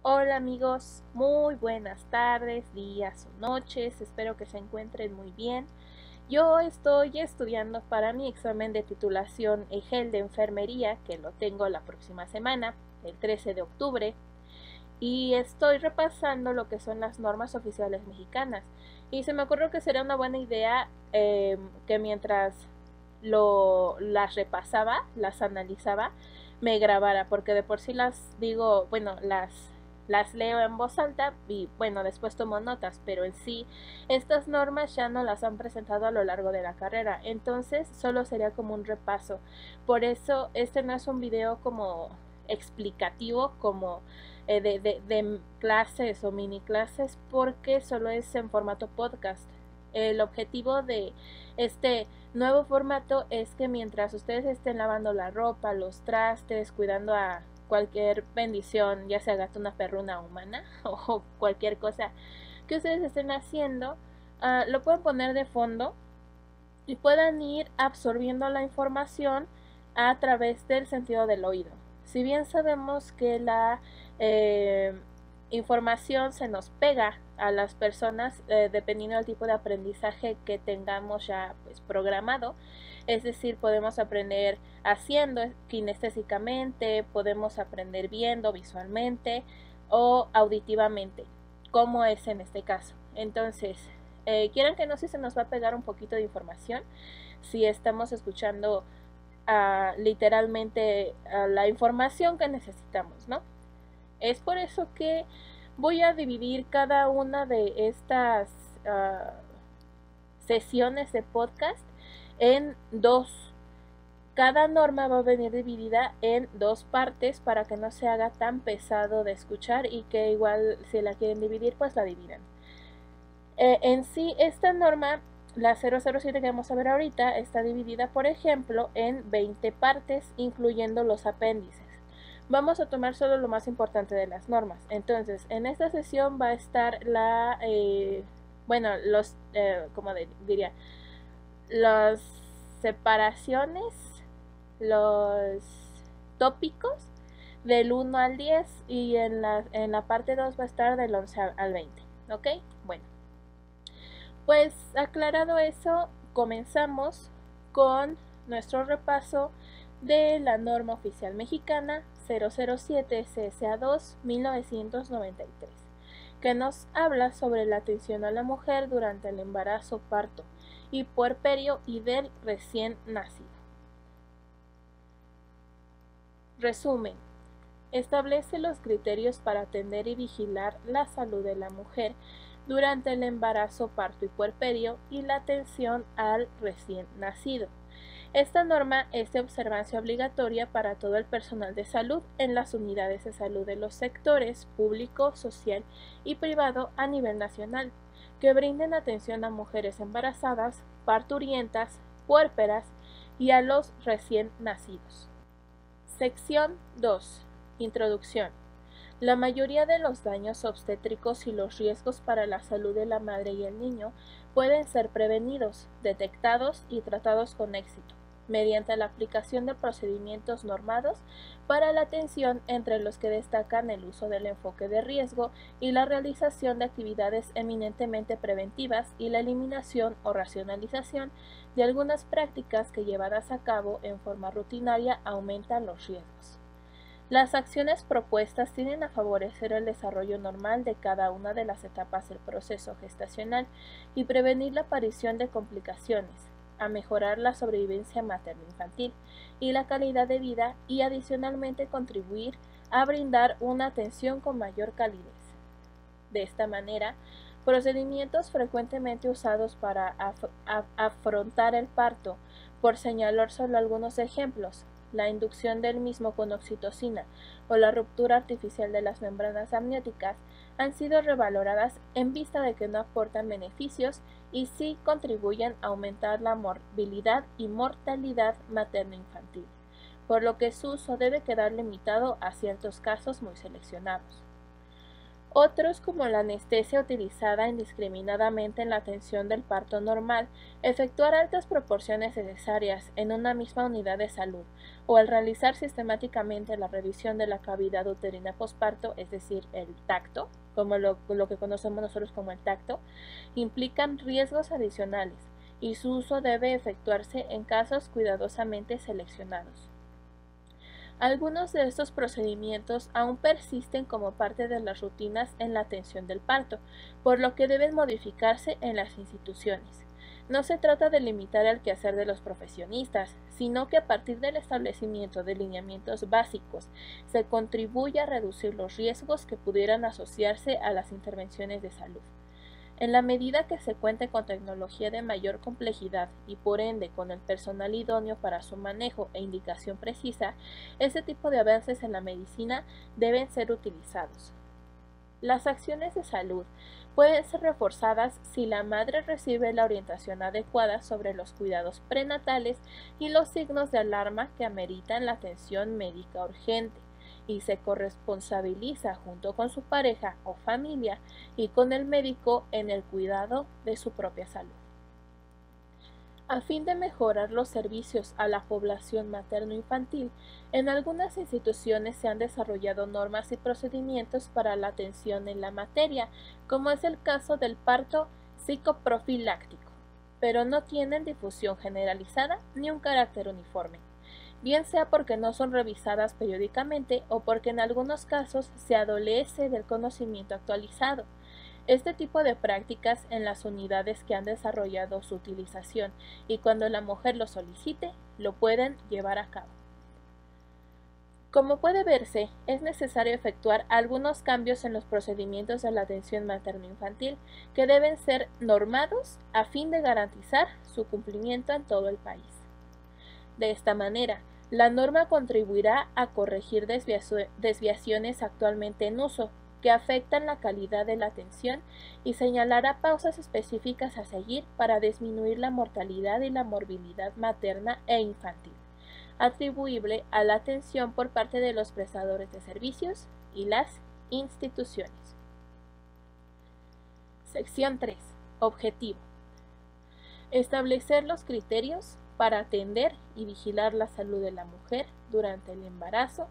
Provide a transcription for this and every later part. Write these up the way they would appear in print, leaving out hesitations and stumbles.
Hola amigos, muy buenas tardes, días o noches, espero que se encuentren muy bien. Yo estoy estudiando para mi examen de titulación EGEL de enfermería, que lo tengo la próxima semana, el 13 de octubre, y estoy repasando lo que son las normas oficiales mexicanas. Y se me ocurrió que sería una buena idea que mientras las repasaba, las analizaba, me grabara, porque de por sí las digo, bueno, las leo en voz alta y bueno, después tomo notas, pero en sí estas normas ya no las han presentado a lo largo de la carrera, entonces solo sería como un repaso. Por eso este no es un video como explicativo, como de clases o mini clases, porque solo es en formato podcast. El objetivo de este nuevo formato es que mientras ustedes estén lavando la ropa, los trastes, cuidando a cualquier bendición, ya sea gato, una perruna humana o cualquier cosa que ustedes estén haciendo, lo pueden poner de fondo y puedan ir absorbiendo la información a través del sentido del oído. Si bien sabemos que la información se nos pega a las personas dependiendo del tipo de aprendizaje que tengamos ya pues programado, es decir, podemos aprender haciendo kinestésicamente, podemos aprender viendo visualmente o auditivamente, como es en este caso. Entonces, quieran que no, si se nos va a pegar un poquito de información si estamos escuchando literalmente la información que necesitamos, ¿no? Es por eso que voy a dividir cada una de estas sesiones de podcast en dos. Cada norma va a venir dividida en dos partes para que no se haga tan pesado de escuchar y que igual si la quieren dividir pues la dividan. En sí esta norma, la 007 que vamos a ver ahorita, está dividida por ejemplo en 20 partes incluyendo los apéndices. Vamos a tomar solo lo más importante de las normas. Entonces, en esta sesión va a estar como diría, las separaciones, los tópicos del 1 al 10 y en la parte 2 va a estar del 11 al 20. ¿Ok? Bueno, pues aclarado eso, comenzamos con nuestro repaso de la norma oficial mexicana 007 CSA2 1993, que nos habla sobre la atención a la mujer durante el embarazo, parto y puerperio y del recién nacido. Resumen: establece los criterios para atender y vigilar la salud de la mujer durante el embarazo, parto y puerperio y la atención al recién nacido. Esta norma es de observancia obligatoria para todo el personal de salud en las unidades de salud de los sectores público, social y privado a nivel nacional, que brinden atención a mujeres embarazadas, parturientas, puérperas y a los recién nacidos. Sección 2. Introducción. La mayoría de los daños obstétricos y los riesgos para la salud de la madre y el niño pueden ser prevenidos, detectados y tratados con éxito, mediante la aplicación de procedimientos normados para la atención, entre los que destacan el uso del enfoque de riesgo y la realización de actividades eminentemente preventivas y la eliminación o racionalización de algunas prácticas que, llevadas a cabo en forma rutinaria, aumentan los riesgos. Las acciones propuestas tienden a favorecer el desarrollo normal de cada una de las etapas del proceso gestacional y prevenir la aparición de complicaciones, a mejorar la sobrevivencia materno-infantil y la calidad de vida, y adicionalmente contribuir a brindar una atención con mayor calidez. De esta manera, procedimientos frecuentemente usados para afrontar el parto, por señalar solo algunos ejemplos: la inducción del mismo con oxitocina o la ruptura artificial de las membranas amnióticas, han sido revaloradas en vista de que no aportan beneficios y sí contribuyen a aumentar la morbilidad y mortalidad materno-infantil, por lo que su uso debe quedar limitado a ciertos casos muy seleccionados. Otros, como la anestesia utilizada indiscriminadamente en la atención del parto normal, efectuar altas proporciones de cesáreas en una misma unidad de salud, o al realizar sistemáticamente la revisión de la cavidad uterina posparto, es decir, el tacto, como lo que conocemos nosotros como el tacto, implican riesgos adicionales, y su uso debe efectuarse en casos cuidadosamente seleccionados. Algunos de estos procedimientos aún persisten como parte de las rutinas en la atención del parto, por lo que deben modificarse en las instituciones. No se trata de limitar el quehacer de los profesionistas, sino que a partir del establecimiento de lineamientos básicos se contribuye a reducir los riesgos que pudieran asociarse a las intervenciones de salud. En la medida que se cuente con tecnología de mayor complejidad y por ende con el personal idóneo para su manejo e indicación precisa, este tipo de avances en la medicina deben ser utilizados. Las acciones de salud pueden ser reforzadas si la madre recibe la orientación adecuada sobre los cuidados prenatales y los signos de alarma que ameritan la atención médica urgente, y se corresponsabiliza junto con su pareja o familia y con el médico en el cuidado de su propia salud. A fin de mejorar los servicios a la población materno-infantil, en algunas instituciones se han desarrollado normas y procedimientos para la atención en la materia, como es el caso del parto psicoprofiláctico, pero no tienen difusión generalizada ni un carácter uniforme, bien sea porque no son revisadas periódicamente o porque en algunos casos se adolece del conocimiento actualizado. Este tipo de prácticas en las unidades que han desarrollado su utilización y cuando la mujer lo solicite, lo pueden llevar a cabo. Como puede verse, es necesario efectuar algunos cambios en los procedimientos de la atención materno-infantil que deben ser normados a fin de garantizar su cumplimiento en todo el país. De esta manera, la norma contribuirá a corregir desviaciones actualmente en uso que afectan la calidad de la atención y señalará pausas específicas a seguir para disminuir la mortalidad y la morbilidad materna e infantil, atribuible a la atención por parte de los prestadores de servicios y las instituciones. Sección 3. Objetivo. Establecer los criterios para atender y vigilar la salud de la mujer durante el embarazo,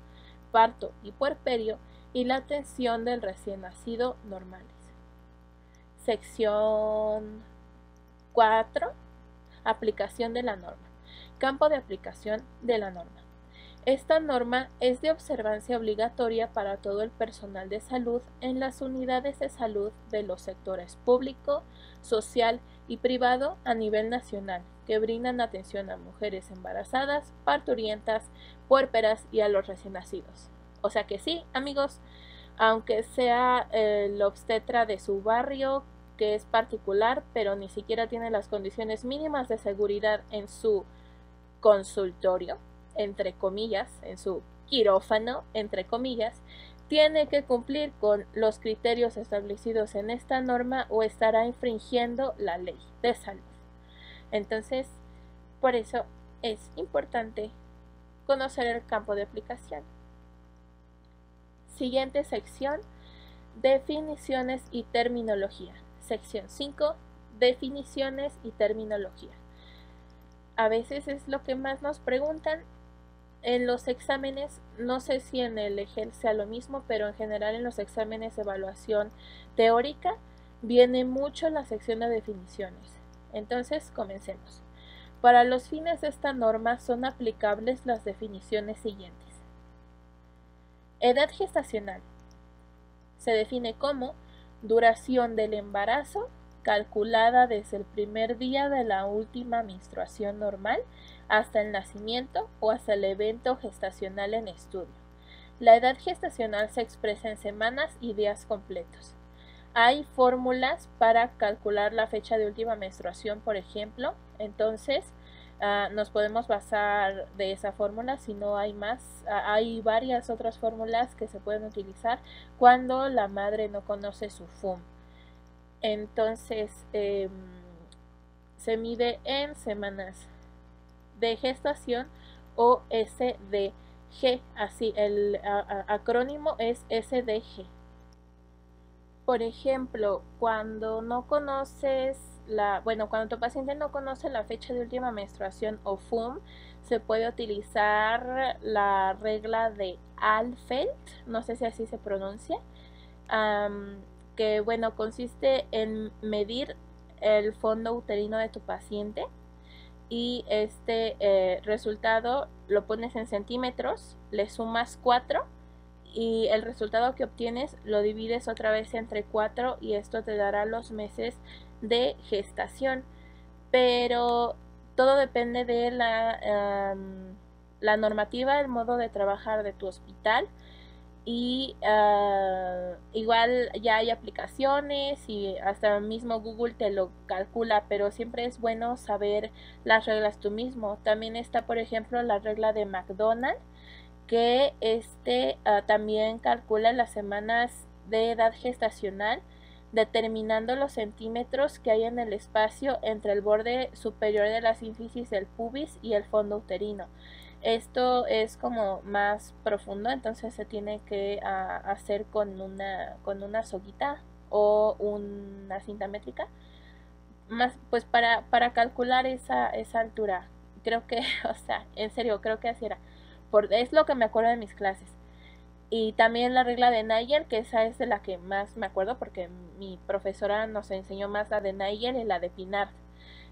parto y puerperio y la atención del recién nacido normales. Sección 4. Aplicación de la norma. Campo de aplicación de la norma. Esta norma es de observancia obligatoria para todo el personal de salud en las unidades de salud de los sectores público, social y privado a nivel nacional, que brindan atención a mujeres embarazadas, parturientas, puérperas y a los recién nacidos. O sea que sí, amigos, aunque sea el obstetra de su barrio, que es particular, pero ni siquiera tiene las condiciones mínimas de seguridad en su consultorio, entre comillas, en su quirófano, entre comillas, tiene que cumplir con los criterios establecidos en esta norma o estará infringiendo la ley de salud. Entonces, por eso es importante conocer el campo de aplicación. Siguiente sección, definiciones y terminología. Sección 5, definiciones y terminología. A veces es lo que más nos preguntan en los exámenes, no sé si en el EGEL sea lo mismo, pero en general en los exámenes de evaluación teórica viene mucho la sección de definiciones. Entonces, comencemos. Para los fines de esta norma son aplicables las definiciones siguientes. Edad gestacional. Se define como duración del embarazo calculada desde el primer día de la última menstruación normal hasta el nacimiento o hasta el evento gestacional en estudio. La edad gestacional se expresa en semanas y días completos. Hay fórmulas para calcular la fecha de última menstruación, por ejemplo, entonces nos podemos basar de esa fórmula. Si no hay más, hay varias otras fórmulas que se pueden utilizar cuando la madre no conoce su FUM. Entonces se mide en semanas de gestación o SDG, así el acrónimo es SDG. Por ejemplo, cuando no conoces cuando tu paciente no conoce la fecha de última menstruación o FUM, se puede utilizar la regla de Alfeld, no sé si así se pronuncia, que bueno, consiste en medir el fondo uterino de tu paciente y este resultado lo pones en centímetros, le sumas 4 y el resultado que obtienes lo divides otra vez entre 4 y esto te dará los meses de gestación. Pero todo depende de la normativa, el modo de trabajar de tu hospital y igual ya hay aplicaciones y hasta mismo Google te lo calcula, pero siempre es bueno saber las reglas tú mismo. También está, por ejemplo, la regla de McDonald, que también calcula las semanas de edad gestacional, determinando los centímetros que hay en el espacio entre el borde superior de la sínfisis del pubis y el fondo uterino. Esto es como más profundo, entonces se tiene que hacer con una soguita o una cinta métrica, más pues para calcular esa altura. Creo que, o sea, en serio, creo que así era. Es lo que me acuerdo de mis clases. Y también la regla de Nigel, que esa es de la que más me acuerdo porque mi profesora nos enseñó más la de Nigel y la de Pinard.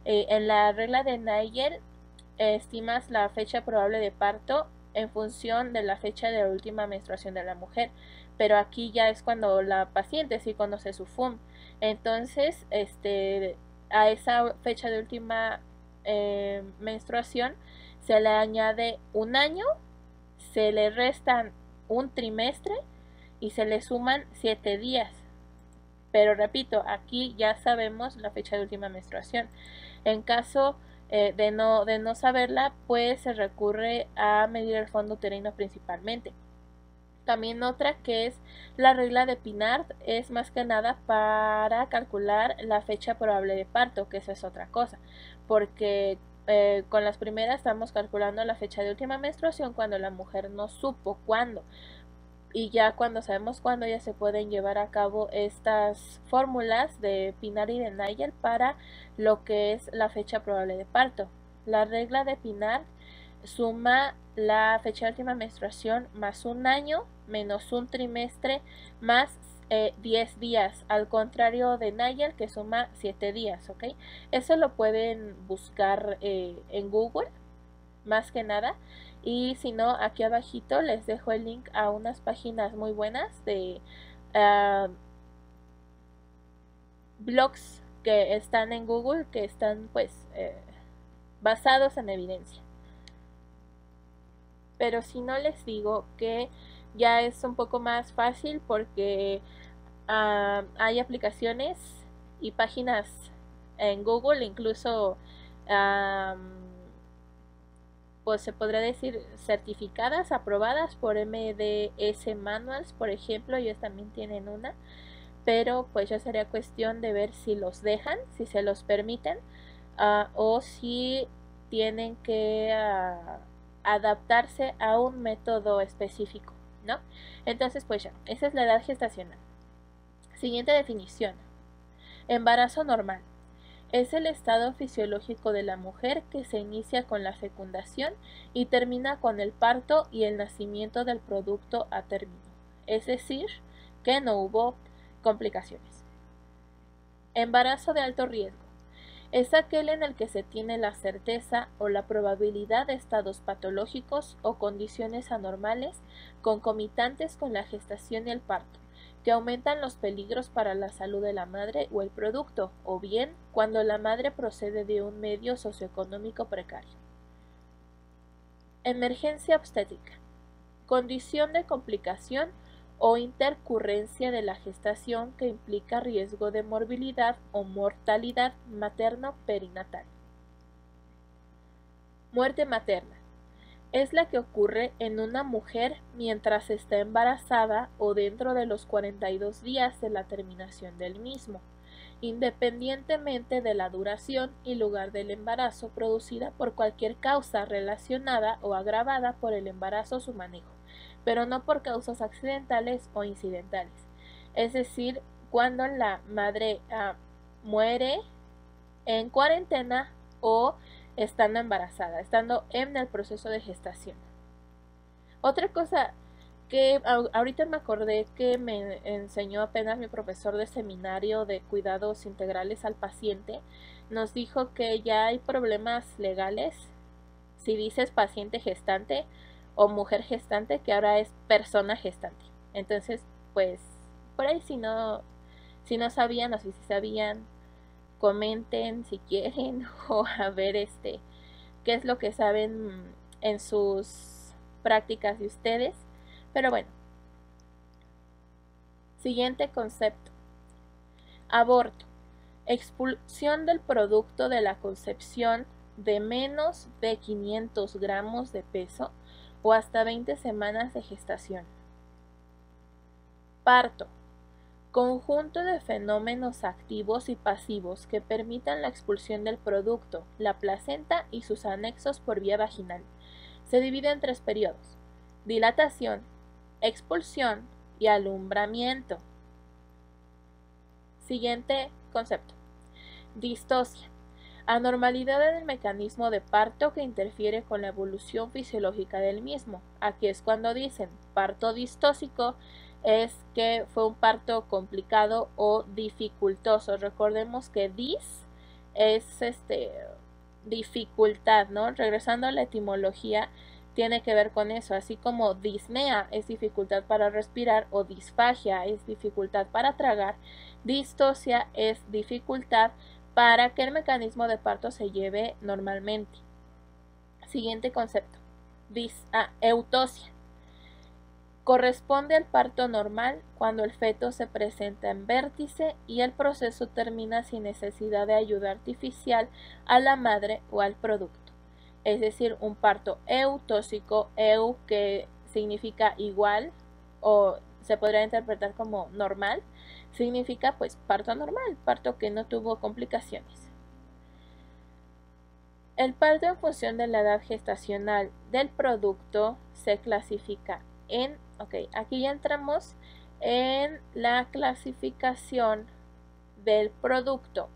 En la regla de Nigel estimas la fecha probable de parto en función de la fecha de la última menstruación de la mujer, pero aquí ya es cuando la paciente sí conoce su FUM. Entonces, a esa fecha de última menstruación se le añade un año, se le restan un trimestre y se le suman 7 días. Pero repito, aquí ya sabemos la fecha de última menstruación. En caso de no saberla, pues se recurre a medir el fondo uterino principalmente. También otra que es la regla de Pinard, es más que nada para calcular la fecha probable de parto, que esa es otra cosa, porque con las primeras estamos calculando la fecha de última menstruación cuando la mujer no supo cuándo. Y ya cuando sabemos cuándo, ya se pueden llevar a cabo estas fórmulas de Pinard y de Nigel para lo que es la fecha probable de parto. La regla de Pinard suma la fecha de última menstruación más un año menos un trimestre más 10 días, al contrario de Nigel, que suma 7 días, ¿ok? Eso lo pueden buscar en Google, más que nada. Y si no, aquí abajito les dejo el link a unas páginas muy buenas de blogs que están en Google, que están pues basados en evidencia. Pero si no, les digo que ya es un poco más fácil porque hay aplicaciones y páginas en Google, incluso pues se podría decir certificadas, aprobadas por MDS Manuals, por ejemplo. Ellos también tienen una, pero pues ya sería cuestión de ver si los dejan, si se los permiten, o si tienen que adaptarse a un método específico, ¿no? Entonces, pues ya, esa es la edad gestacional. Siguiente definición. Embarazo normal. Es el estado fisiológico de la mujer que se inicia con la fecundación y termina con el parto y el nacimiento del producto a término, es decir, que no hubo complicaciones. Embarazo de alto riesgo. Es aquel en el que se tiene la certeza o la probabilidad de estados patológicos o condiciones anormales concomitantes con la gestación y el parto, que aumentan los peligros para la salud de la madre o el producto, o bien cuando la madre procede de un medio socioeconómico precario. Emergencia obstétrica. Condición de complicación o intercurrencia de la gestación que implica riesgo de morbilidad o mortalidad materno-perinatal. Muerte materna. Es la que ocurre en una mujer mientras está embarazada o dentro de los 42 días de la terminación del mismo, independientemente de la duración y lugar del embarazo, producida por cualquier causa relacionada o agravada por el embarazo o su manejo, pero no por causas accidentales o incidentales. Es decir, cuando la madre muere en cuarentena o estando embarazada, estando en el proceso de gestación. Otra cosa que ahorita me acordé que me enseñó apenas mi profesor de seminario de cuidados integrales al paciente, nos dijo que ya hay problemas legales si dices paciente gestante o mujer gestante, que ahora es persona gestante. Entonces, pues, por ahí si no sabían o si sabían, comenten si quieren o a ver qué es lo que saben en sus prácticas de ustedes. Pero bueno, siguiente concepto. Aborto. Expulsión del producto de la concepción de menos de 500 gramos de peso o hasta 20 semanas de gestación. Parto. Conjunto de fenómenos activos y pasivos que permitan la expulsión del producto, la placenta y sus anexos por vía vaginal. Se divide en 3 periodos: dilatación, expulsión y alumbramiento. Siguiente concepto. Distocia. Anormalidad en el mecanismo de parto que interfiere con la evolución fisiológica del mismo. Aquí es cuando dicen parto distóxico, es que fue un parto complicado o dificultoso. Recordemos que dis es dificultad, ¿no? Regresando a la etimología, tiene que ver con eso, así como disnea es dificultad para respirar o disfagia es dificultad para tragar, distocia es dificultad para que el mecanismo de parto se lleve normalmente. Siguiente concepto, eutosia. Corresponde al parto normal cuando el feto se presenta en vértice y el proceso termina sin necesidad de ayuda artificial a la madre o al producto. Es decir, un parto eutóxico, que significa igual o se podría interpretar como normal, significa pues parto normal, parto que no tuvo complicaciones. El parto en función de la edad gestacional del producto se clasifica en, aquí ya entramos en la clasificación del producto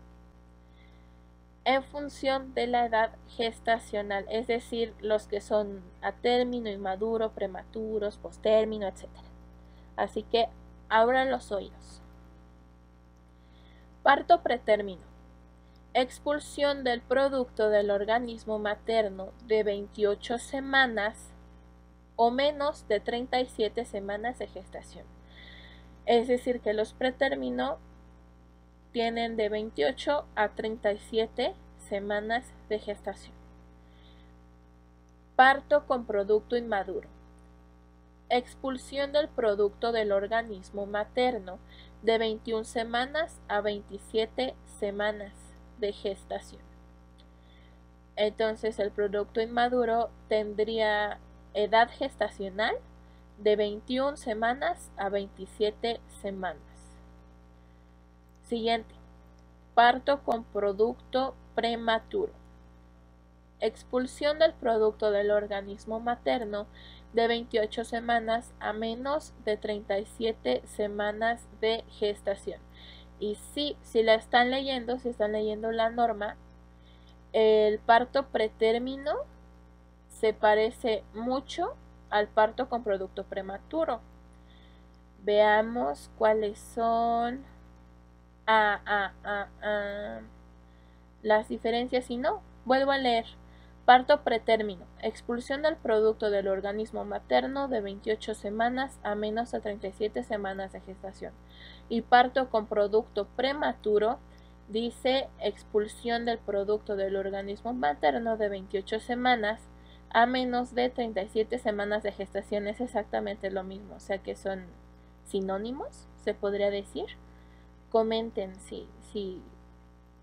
en función de la edad gestacional, es decir, los que son a término, inmaduro, prematuros, postérmino, etc. Así que abran los oídos. Parto pretérmino. Expulsión del producto del organismo materno de 28 semanas o menos de 37 semanas de gestación. Es decir, que los pretérmino tienen de 28 a 37 semanas de gestación. Parto con producto inmaduro. Expulsión del producto del organismo materno de 21 semanas a 27 semanas de gestación. Entonces el producto inmaduro tendría edad gestacional de 21 semanas a 27 semanas. Siguiente, parto con producto prematuro. Expulsión del producto del organismo materno de 28 semanas a menos de 37 semanas de gestación. Y si la están leyendo, si están leyendo la norma, el parto pretérmino se parece mucho al parto con producto prematuro. Veamos cuáles son las diferencias. Y no, vuelvo a leer. Parto pretérmino, expulsión del producto del organismo materno de 28 semanas a menos de 37 semanas de gestación. Y parto con producto prematuro dice expulsión del producto del organismo materno de 28 semanas a menos de 37 semanas de gestación. Es exactamente lo mismo, o sea que son sinónimos, se podría decir. Comenten si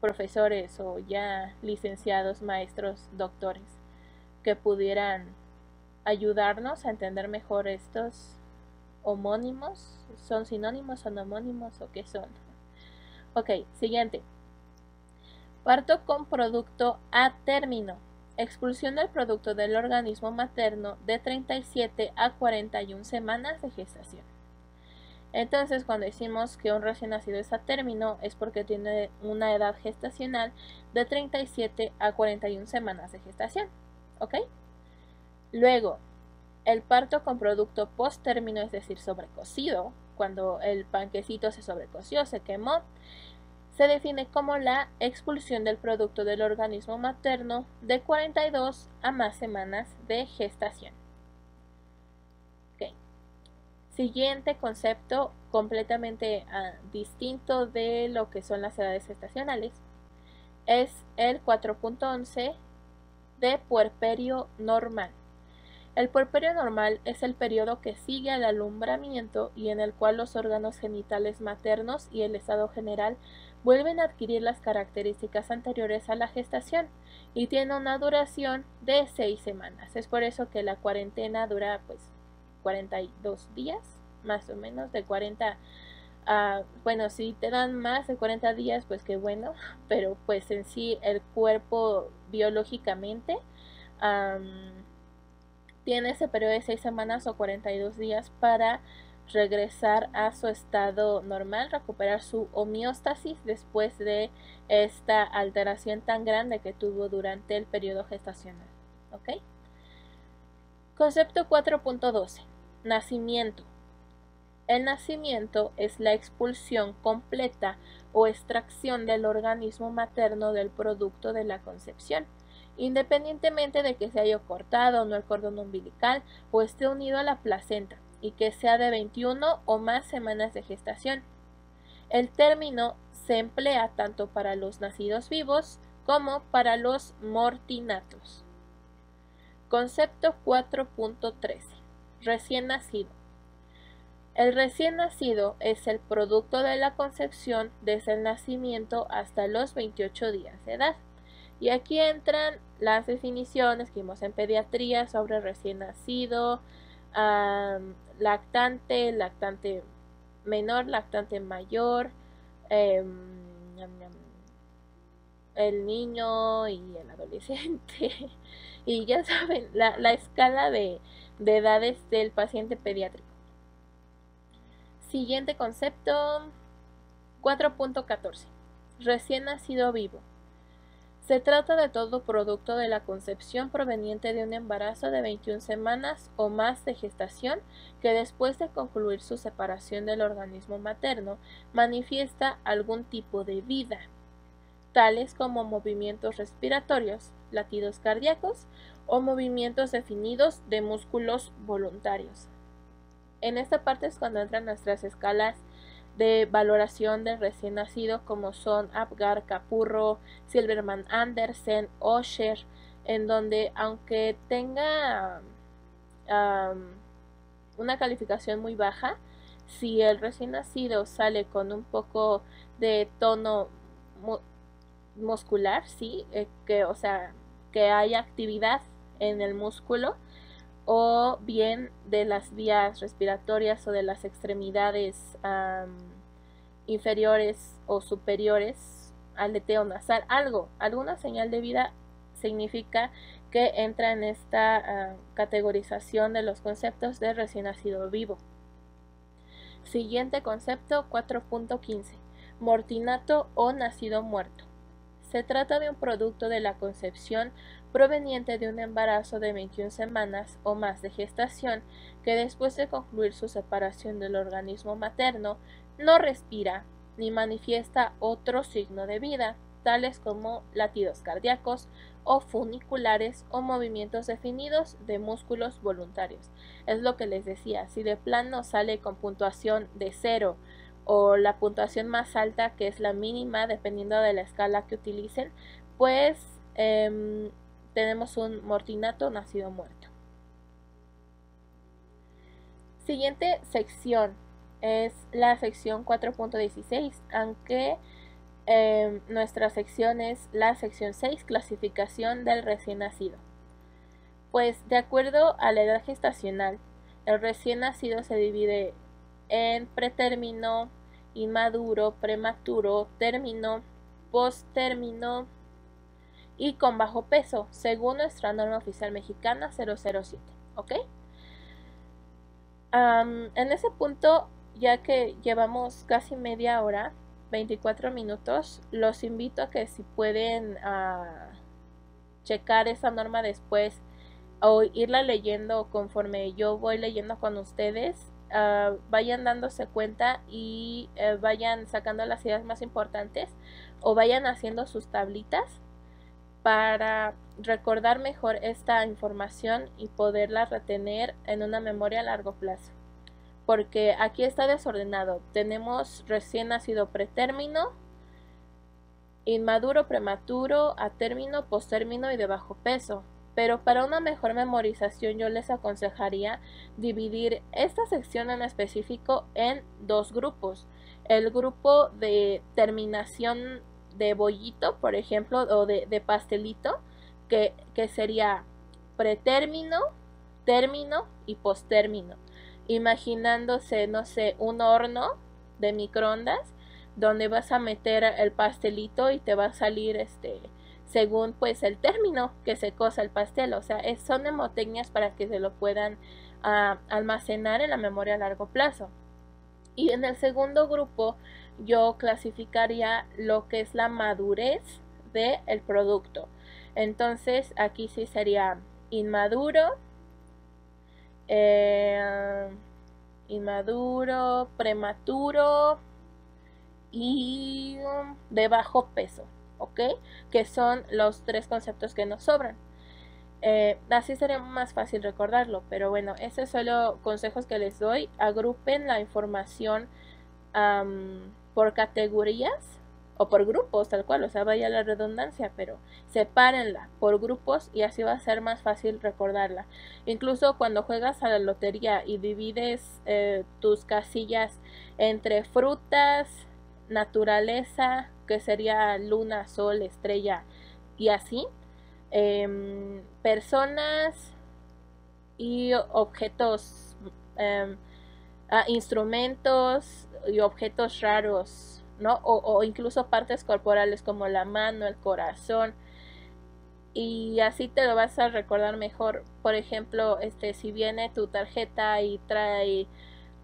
profesores o ya licenciados, maestros, doctores, que pudieran ayudarnos a entender mejor estos homónimos. ¿Son sinónimos, son homónimos o qué son? Ok, siguiente. Parto con producto a término. Expulsión del producto del organismo materno de 37 a 41 semanas de gestación. Entonces, cuando decimos que un recién nacido es a término, es porque tiene una edad gestacional de 37 a 41 semanas de gestación, ¿ok? Luego, el parto con producto post término, es decir, sobrecocido, cuando el panquecito se sobrecoció, se quemó, se define como la expulsión del producto del organismo materno de 42 a más semanas de gestación. Okay. Siguiente concepto completamente distinto de lo que son las edades gestacionales es el 4.11 de puerperio normal. El puerperio normal es el periodo que sigue al alumbramiento y en el cual los órganos genitales maternos y el estado general vuelven a adquirir las características anteriores a la gestación y tiene una duración de 6 semanas. Es por eso que la cuarentena dura pues 42 días, más o menos, de 40 a, bueno, si te dan más de 40 días, pues qué bueno, pero pues en sí el cuerpo biológicamente tiene ese periodo de 6 semanas o 42 días para regresar a su estado normal, recuperar su homeostasis después de esta alteración tan grande que tuvo durante el periodo gestacional. ¿Ok? Concepto 4.12. Nacimiento. El nacimiento es la expulsión completa o extracción del organismo materno del producto de la concepción, independientemente de que se haya cortado o no el cordón umbilical o esté unido a la placenta y que sea de 21 o más semanas de gestación. El término se emplea tanto para los nacidos vivos como para los mortinatos. Concepto 4.13. Recién nacido. El recién nacido es el producto de la concepción desde el nacimiento hasta los 28 días de edad. Y aquí entran las definiciones que vimos en pediatría sobre recién nacido, lactante, lactante menor, lactante mayor, el niño y el adolescente. Y ya saben, la escala de edades del paciente pediátrico. Siguiente concepto, 4.14. Recién nacido vivo. Se trata de todo producto de la concepción proveniente de un embarazo de 21 semanas o más de gestación que después de concluir su separación del organismo materno manifiesta algún tipo de vida, tales como movimientos respiratorios, latidos cardíacos o movimientos definidos de músculos voluntarios. En esta parte es cuando entran nuestras escalas de valoración del recién nacido, como son Apgar, Capurro, Silverman Andersen, Osher, en donde aunque tenga una calificación muy baja, si el recién nacido sale con un poco de tono muscular, sí, o sea, que haya actividad en el músculo, o bien de las vías respiratorias o de las extremidades inferiores o superiores, aleteo nasal, alguna señal de vida, significa que entra en esta categorización de los conceptos de recién nacido vivo. Siguiente concepto, 4.15. Mortinato o nacido muerto. Se trata de un producto de la concepción proveniente de un embarazo de 21 semanas o más de gestación que después de concluir su separación del organismo materno no respira ni manifiesta otro signo de vida, tales como latidos cardíacos o funiculares o movimientos definidos de músculos voluntarios. Es lo que les decía, si de plano sale con puntuación de 0 o la puntuación más alta, que es la mínima dependiendo de la escala que utilicen, pues tenemos un mortinato nacido muerto. Siguiente sección es la sección 4.16, aunque nuestra sección es la sección 6, clasificación del recién nacido. Pues de acuerdo a la edad gestacional, el recién nacido se divide en pretérmino, inmaduro, prematuro, término, posttérmino y con bajo peso, según nuestra norma oficial mexicana 007, ¿ok? En ese punto ya que llevamos casi media hora, 24 minutos, los invito a que si pueden checar esa norma después o irla leyendo conforme yo voy leyendo con ustedes, vayan dándose cuenta y vayan sacando las ideas más importantes o vayan haciendo sus tablitas para recordar mejor esta información y poderla retener en una memoria a largo plazo. Porque aquí está desordenado. Tenemos recién nacido pretérmino, inmaduro, prematuro, a término, postérmino y de bajo peso. Pero para una mejor memorización yo les aconsejaría dividir esta sección en específico en dos grupos. El grupo de terminación de bollito, por ejemplo, o de pastelito, que sería pretérmino, término y postérmino. Imaginándose, no sé, un horno de microondas donde vas a meter el pastelito y te va a salir según pues el término que se cosa el pastel. O sea, son mnemotecnias para que se lo puedan almacenar en la memoria a largo plazo. Y en el segundo grupo yo clasificaría lo que es la madurez del producto. Entonces aquí sí sería inmaduro, prematuro y de bajo peso, ¿ok? Que son los tres conceptos que nos sobran. Así sería más fácil recordarlo, pero bueno, esos son solo consejos que les doy. Agrupen la información por categorías o por grupos, tal cual, o sea, vaya la redundancia, pero sepárenla por grupos y así va a ser más fácil recordarla. Incluso cuando juegas a la lotería y divides tus casillas entre frutas, naturaleza, que sería luna, sol, estrella y así, personas y objetos, instrumentos y objetos raros, ¿no? O incluso partes corporales como la mano, el corazón, y así te lo vas a recordar mejor. Por ejemplo, si viene tu tarjeta y trae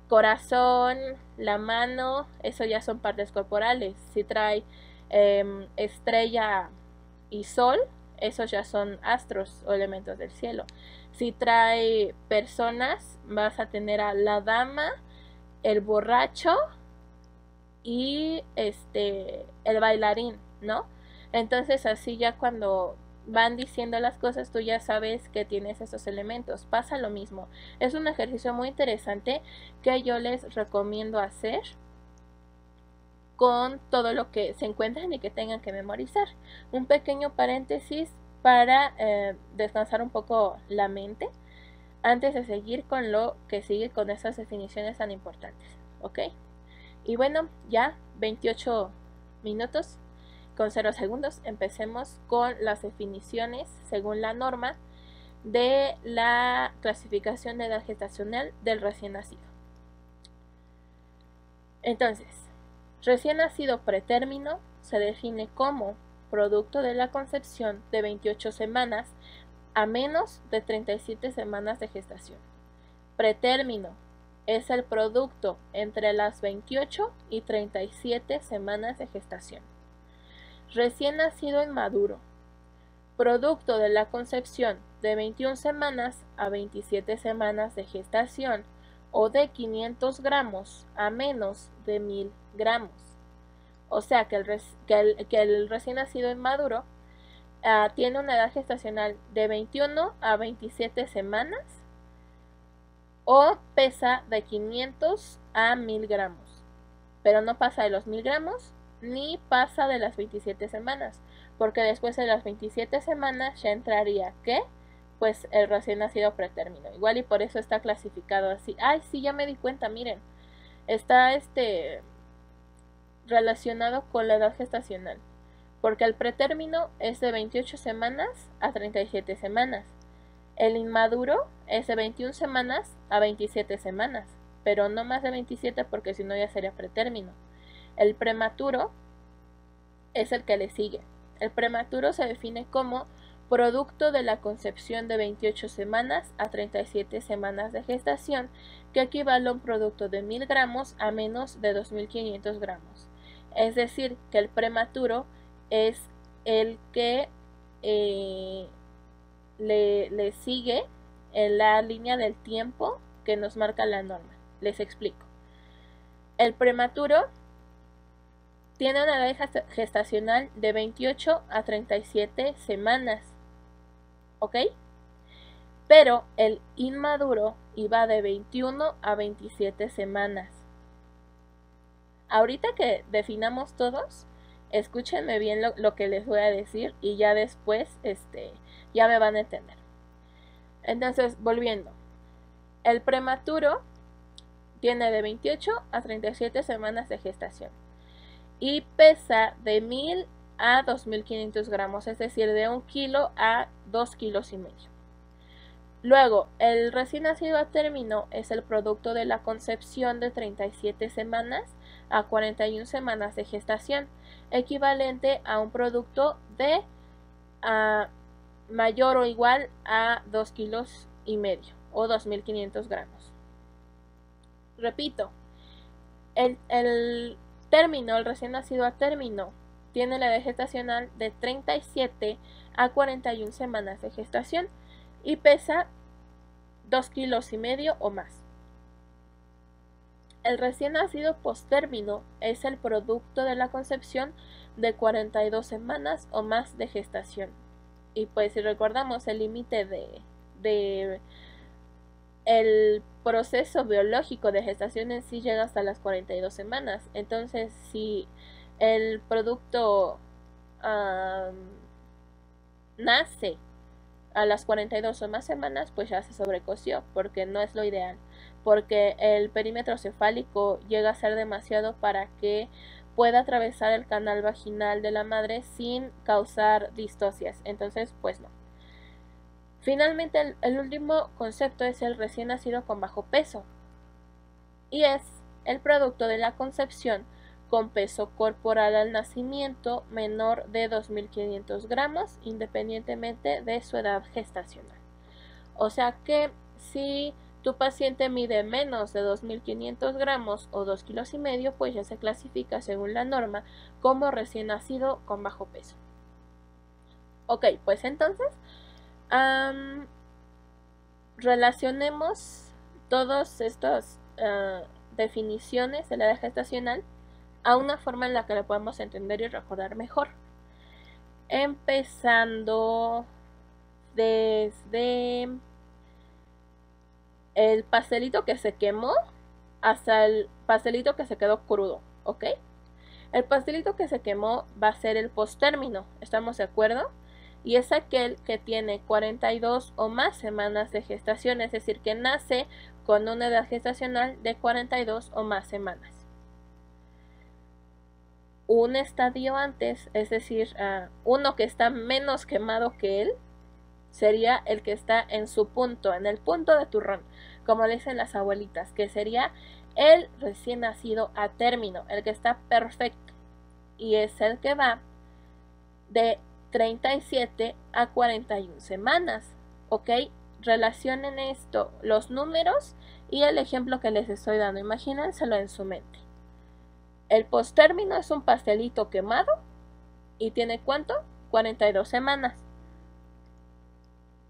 corazón, la mano, eso ya son partes corporales. Si trae estrella y sol, esos ya son astros o elementos del cielo. Si trae personas, vas a tener a la dama, el borracho y el bailarín, ¿no? Entonces así ya cuando van diciendo las cosas, tú ya sabes que tienes esos elementos. Pasa lo mismo. Es un ejercicio muy interesante que yo les recomiendo hacer con todo lo que se encuentran y que tengan que memorizar. Un pequeño paréntesis para descansar un poco la mente antes de seguir con lo que sigue con esas definiciones tan importantes, ¿ok? Y bueno, ya 28 minutos con 0 segundos. Empecemos con las definiciones según la norma de la clasificación de edad gestacional del recién nacido. Entonces, recién nacido pretérmino se define como producto de la concepción de 28 semanas a menos de 37 semanas de gestación. Pretérmino es el producto entre las 28 y 37 semanas de gestación. Recién nacido inmaduro, producto de la concepción de 21 semanas a 27 semanas de gestación o de 500 gramos a menos de 1000 gramos. O sea que el recién nacido inmaduro tiene una edad gestacional de 21 a 27 semanas o pesa de 500 a 1000 gramos, pero no pasa de los 1000 gramos ni pasa de las 27 semanas, porque después de las 27 semanas ya entraría, ¿qué? Pues el recién nacido pretérmino, igual y por eso está clasificado así. Ay, sí, ya me di cuenta, miren, está relacionado con la edad gestacional, porque el pretérmino es de 28 semanas a 37 semanas. El inmaduro es de 21 semanas a 27 semanas, pero no más de 27 porque si no ya sería pretérmino. El prematuro es el que le sigue. El prematuro se define como producto de la concepción de 28 semanas a 37 semanas de gestación, que equivale a un producto de 1000 gramos a menos de 2500 gramos. Es decir, que el prematuro es el que le sigue en la línea del tiempo que nos marca la norma. Les explico. El prematuro tiene una edad gestacional de 28 a 37 semanas, ¿ok? Pero el inmaduro iba de 21 a 27 semanas. Ahorita que definamos todos, escúchenme bien lo que les voy a decir y ya después ya me van a entender. Entonces, volviendo. El prematuro tiene de 28 a 37 semanas de gestación y pesa de 1000 a 2500 gramos, es decir, de 1 kilo a 2 kilos y medio. Luego, el recién nacido a término es el producto de la concepción de 37 semanas a 41 semanas de gestación, equivalente a un producto de mayor o igual a 2 kilos y medio o 2500 gramos. Repito, el término, el recién nacido a término, tiene la edad gestacional de 37 a 41 semanas de gestación y pesa 2 kilos y medio o más. El recién nacido postérmino es el producto de la concepción de 42 semanas o más de gestación. Y pues si recordamos, el límite de el proceso biológico de gestación en sí llega hasta las 42 semanas. Entonces, si el producto nace a las 42 o más semanas, pues ya se sobrecoció, porque no es lo ideal, porque el perímetro cefálico llega a ser demasiado para que pueda atravesar el canal vaginal de la madre sin causar distocias. Entonces, pues no. Finalmente, el último concepto es el recién nacido con bajo peso, y es el producto de la concepción con peso corporal al nacimiento menor de 2500 gramos, independientemente de su edad gestacional. O sea que si tu paciente mide menos de 2500 gramos o 2 kilos y medio, pues ya se clasifica según la norma como recién nacido con bajo peso. Ok, pues entonces relacionemos todas estas definiciones de la edad gestacional a una forma en la que la podemos entender y recordar mejor. Empezando desde el pastelito que se quemó hasta el pastelito que se quedó crudo, ¿ok? El pastelito que se quemó va a ser el postérmino, ¿estamos de acuerdo? Y es aquel que tiene 42 o más semanas de gestación, es decir, que nace con una edad gestacional de 42 o más semanas. Un estadio antes, es decir, uno que está menos quemado que él, sería el que está en su punto, en el punto de turrón, como le dicen las abuelitas, que sería el recién nacido a término, el que está perfecto, y es el que va de 37 a 41 semanas, ¿ok? Relacionen esto, los números y el ejemplo que les estoy dando, imagínenselo en su mente. El postérmino es un pastelito quemado y tiene ¿cuánto? 42 semanas.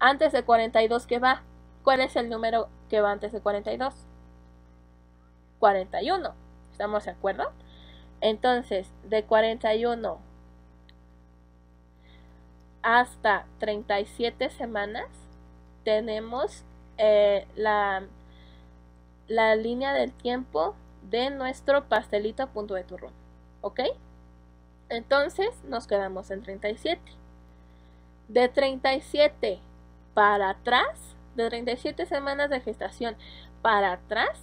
Antes de 42, ¿qué va? ¿Cuál es el número que va antes de 42? 41. ¿Estamos de acuerdo? Entonces, de 41 hasta 37 semanas tenemos la línea del tiempo de nuestro pastelito a punto de turrón, ¿ok? Entonces nos quedamos en 37. De 37 para atrás, de 37 semanas de gestación para atrás,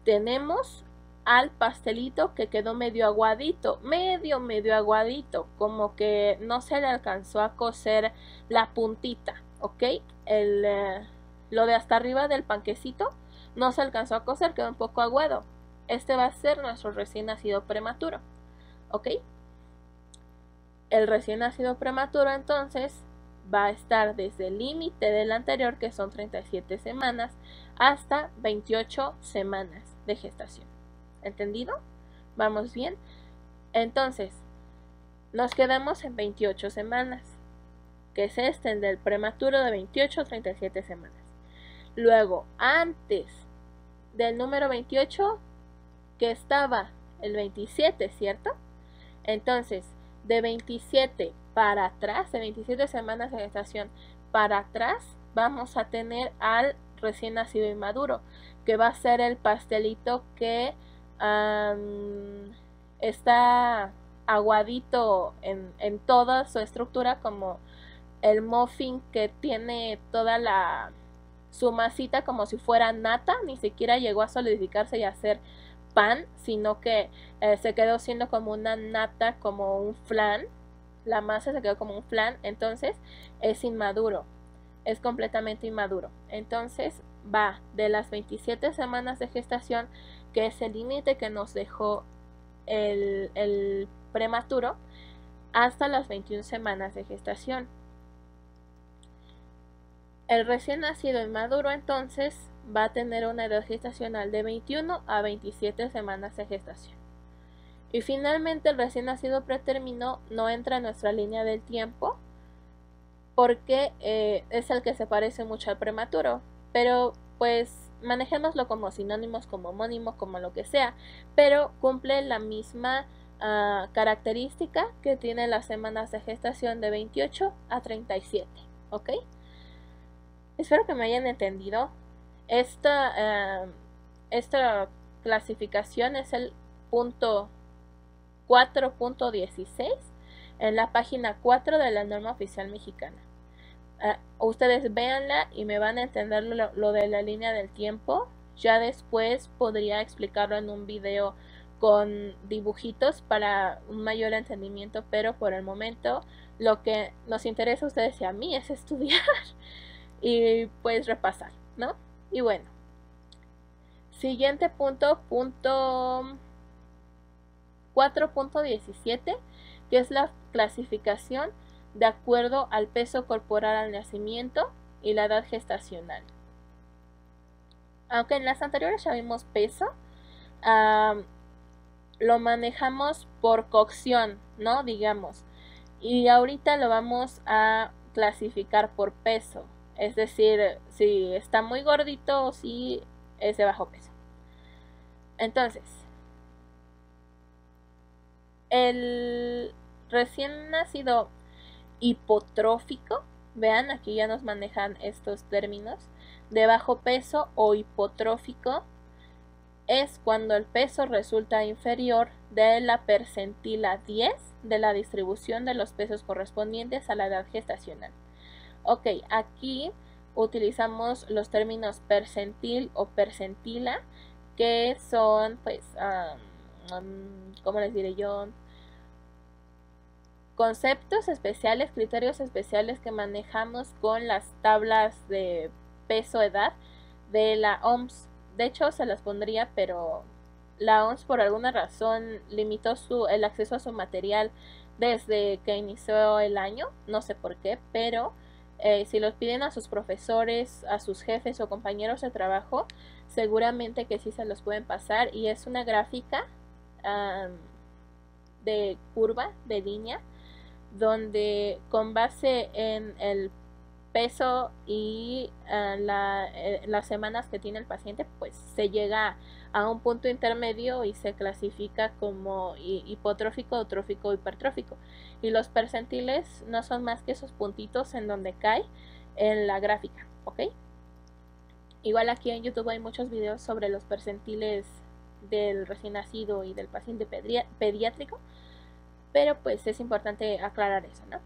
tenemos al pastelito que quedó medio aguadito, medio aguadito, como que no se le alcanzó a cocer la puntita, ¿ok? Lo de hasta arriba del panquecito no se alcanzó a cocer, quedó un poco aguado. Este va a ser nuestro recién nacido prematuro, ¿ok? El recién nacido prematuro entonces va a estar desde el límite del anterior, que son 37 semanas, hasta 28 semanas de gestación. ¿Entendido? ¿Vamos bien? Entonces, nos quedamos en 28 semanas, que es el del prematuro de 28 a 37 semanas. Luego, antes del número 28, que estaba el 27, ¿cierto? Entonces, de 27 para atrás, de 27 semanas de gestación para atrás, vamos a tener al recién nacido inmaduro, que va a ser el pastelito que está aguadito en toda su estructura, como el muffin que tiene toda su masita como si fuera nata, ni siquiera llegó a solidificarse y a hacer pan, sino que se quedó siendo como una nata, como un flan. La masa se quedó como un flan, entonces es inmaduro, es completamente inmaduro. Entonces va de las 27 semanas de gestación, que es el límite que nos dejó el prematuro, hasta las 21 semanas de gestación. El recién nacido inmaduro entonces va a tener una edad gestacional de 21 a 27 semanas de gestación. Y finalmente el recién nacido pretérmino no entra en nuestra línea del tiempo porque es el que se parece mucho al prematuro, pero pues manejémoslo como sinónimos, como homónimos, como lo que sea, pero cumple la misma característica que tiene las semanas de gestación de 28 a 37, ¿ok? Espero que me hayan entendido. Esta clasificación es el punto 4.16 en la página 4 de la norma oficial mexicana. Ustedes véanla y me van a entender lo de la línea del tiempo. Ya después podría explicarlo en un video con dibujitos para un mayor entendimiento, pero por el momento lo que nos interesa a ustedes y a mí es estudiar y pues repasar, ¿no? Y bueno, siguiente punto 4.17, que es la clasificación de acuerdo al peso corporal al nacimiento y la edad gestacional. Aunque en las anteriores ya vimos peso, lo manejamos por cocción, ¿no? Digamos. Y ahorita lo vamos a clasificar por peso. Es decir, si está muy gordito o si es de bajo peso. Entonces, el recién nacido hipotrófico, vean, aquí ya nos manejan estos términos, de bajo peso o hipotrófico, es cuando el peso resulta inferior de la percentila 10 de la distribución de los pesos correspondientes a la edad gestacional. Ok, aquí utilizamos los términos percentil o percentila, que son, pues, ¿cómo les diré yo? Conceptos especiales, criterios especiales que manejamos con las tablas de peso-edad de la OMS. De hecho, se las pondría, pero la OMS por alguna razón limitó el acceso a su material desde que inició el año, no sé por qué, pero si los piden a sus profesores, a sus jefes o compañeros de trabajo, seguramente que sí se los pueden pasar, y es una gráfica de curva, de línea, donde con base en el peso y las semanas que tiene el paciente, pues se llega a un punto intermedio y se clasifica como hipotrófico, eutrófico, hipertrófico. Y los percentiles no son más que esos puntitos en donde cae en la gráfica, ¿ok? Igual aquí en YouTube hay muchos videos sobre los percentiles del recién nacido y del paciente pediátrico, pero pues es importante aclarar eso, ¿no?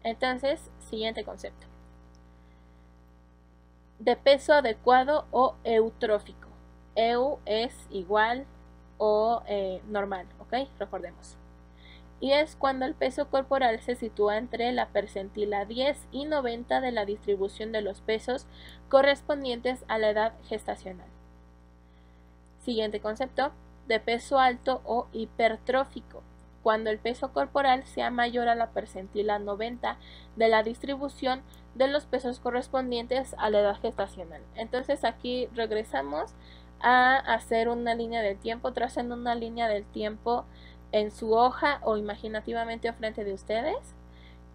Entonces, siguiente concepto. De peso adecuado o eutrófico. Eu es igual o normal, ¿ok? Recordemos. Y es cuando el peso corporal se sitúa entre la percentila 10 y 90 de la distribución de los pesos correspondientes a la edad gestacional. Siguiente concepto, de peso alto o hipertrófico. cuando el peso corporal sea mayor a la percentila 90 de la distribución de los pesos correspondientes a la edad gestacional. Entonces aquí regresamos a hacer una línea del tiempo, trazando una línea del tiempo en su hoja o imaginativamente enfrente de ustedes,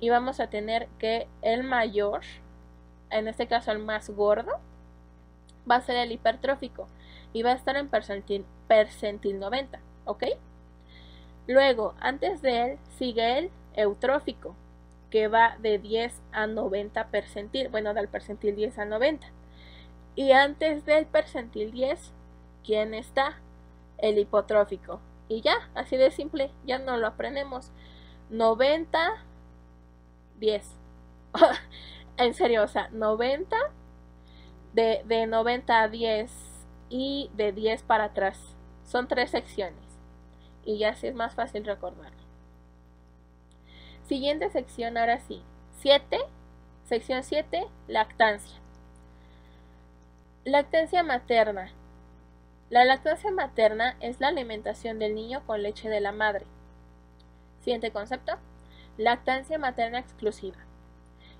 y vamos a tener que el mayor, en este caso el más gordo, va a ser el hipertrófico y va a estar en percentil 90, ¿ok? Luego, antes de él sigue el eutrófico, que va de 10 a 90 percentil, bueno, del percentil 10 a 90. Y antes del percentil 10, ¿quién está? El hipotrófico. Y ya, así de simple, ya no lo aprendemos. 90, 10. En serio, o sea, 90, de 90 a 10 y de 10 para atrás. Son 3 secciones. Y ya así es más fácil recordarlo. Siguiente sección, ahora sí. 7, sección 7, lactancia. Lactancia materna. La lactancia materna es la alimentación del niño con leche de la madre. Siguiente concepto. Lactancia materna exclusiva.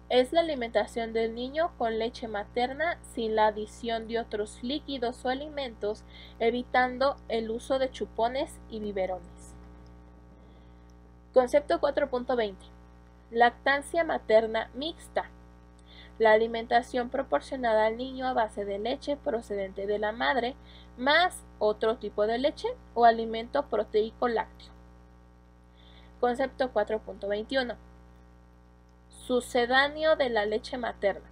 Es la alimentación del niño con leche materna sin la adición de otros líquidos o alimentos, evitando el uso de chupones y biberones. Concepto 4.20. Lactancia materna mixta. La alimentación proporcionada al niño a base de leche procedente de la madre, más otro tipo de leche o alimento proteico lácteo. Concepto 4.21. Sucedáneo de la leche materna.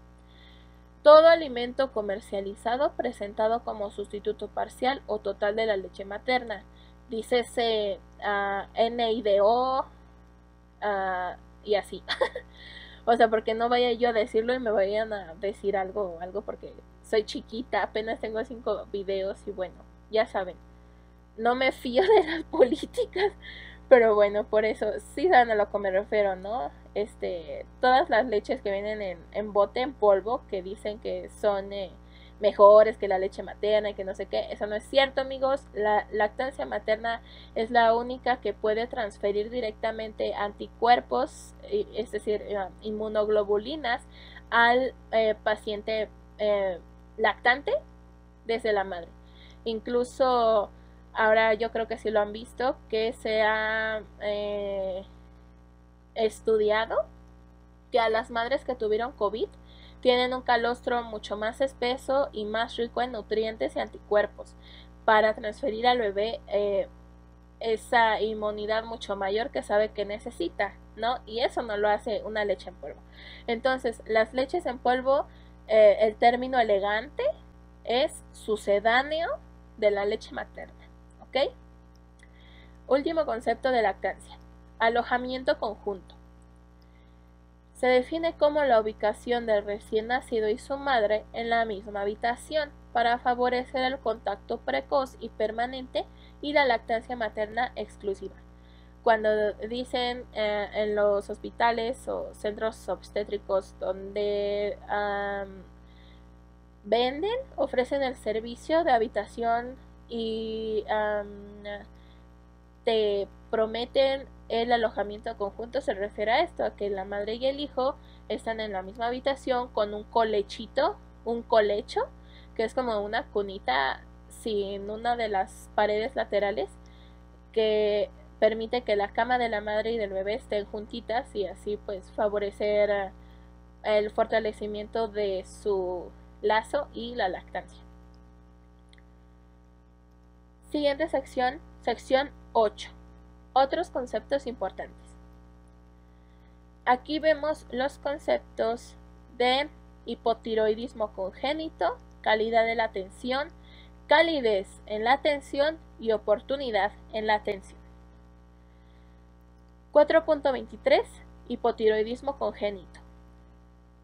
Todo alimento comercializado presentado como sustituto parcial o total de la leche materna. Dícese NIDO y así. O sea, porque no vaya yo a decirlo y me vayan a decir algo porque soy chiquita, apenas tengo 5 videos y bueno, ya saben, no me fío de las políticas, pero bueno, por eso sí saben a lo que me refiero, ¿no? Todas las leches que vienen en bote, en polvo, que dicen que son mejores que la leche materna y que no sé qué, eso no es cierto, amigos. La lactancia materna es la única que puede transferir directamente anticuerpos, es decir, inmunoglobulinas al paciente lactante desde la madre. Incluso ahora yo creo que sí lo han visto, que se ha estudiado que a las madres que tuvieron COVID tienen un calostro mucho más espeso y más rico en nutrientes y anticuerpos para transferir al bebé esa inmunidad mucho mayor que sabe que necesita, ¿no? Y eso no lo hace una leche en polvo. Entonces, las leches en polvo, el término elegante es sucedáneo de la leche materna, ¿ok? Último concepto de lactancia. Alojamiento conjunto. Se define como la ubicación del recién nacido y su madre en la misma habitación para favorecer el contacto precoz y permanente y la lactancia materna exclusiva. Cuando dicen en los hospitales o centros obstétricos donde ofrecen el servicio de habitación y te prometen el alojamiento conjunto, se refiere a esto, a que la madre y el hijo están en la misma habitación con un colechito, un colecho, que es como una cunita sin una de las paredes laterales, que permite que la cama de la madre y del bebé estén juntitas y así pues favorecer el fortalecimiento de su lazo y la lactancia. Siguiente sección, sección 8. Otros conceptos importantes. Aquí vemos los conceptos de hipotiroidismo congénito, calidad de la atención, calidez en la atención y oportunidad en la atención. 4.23. Hipotiroidismo congénito.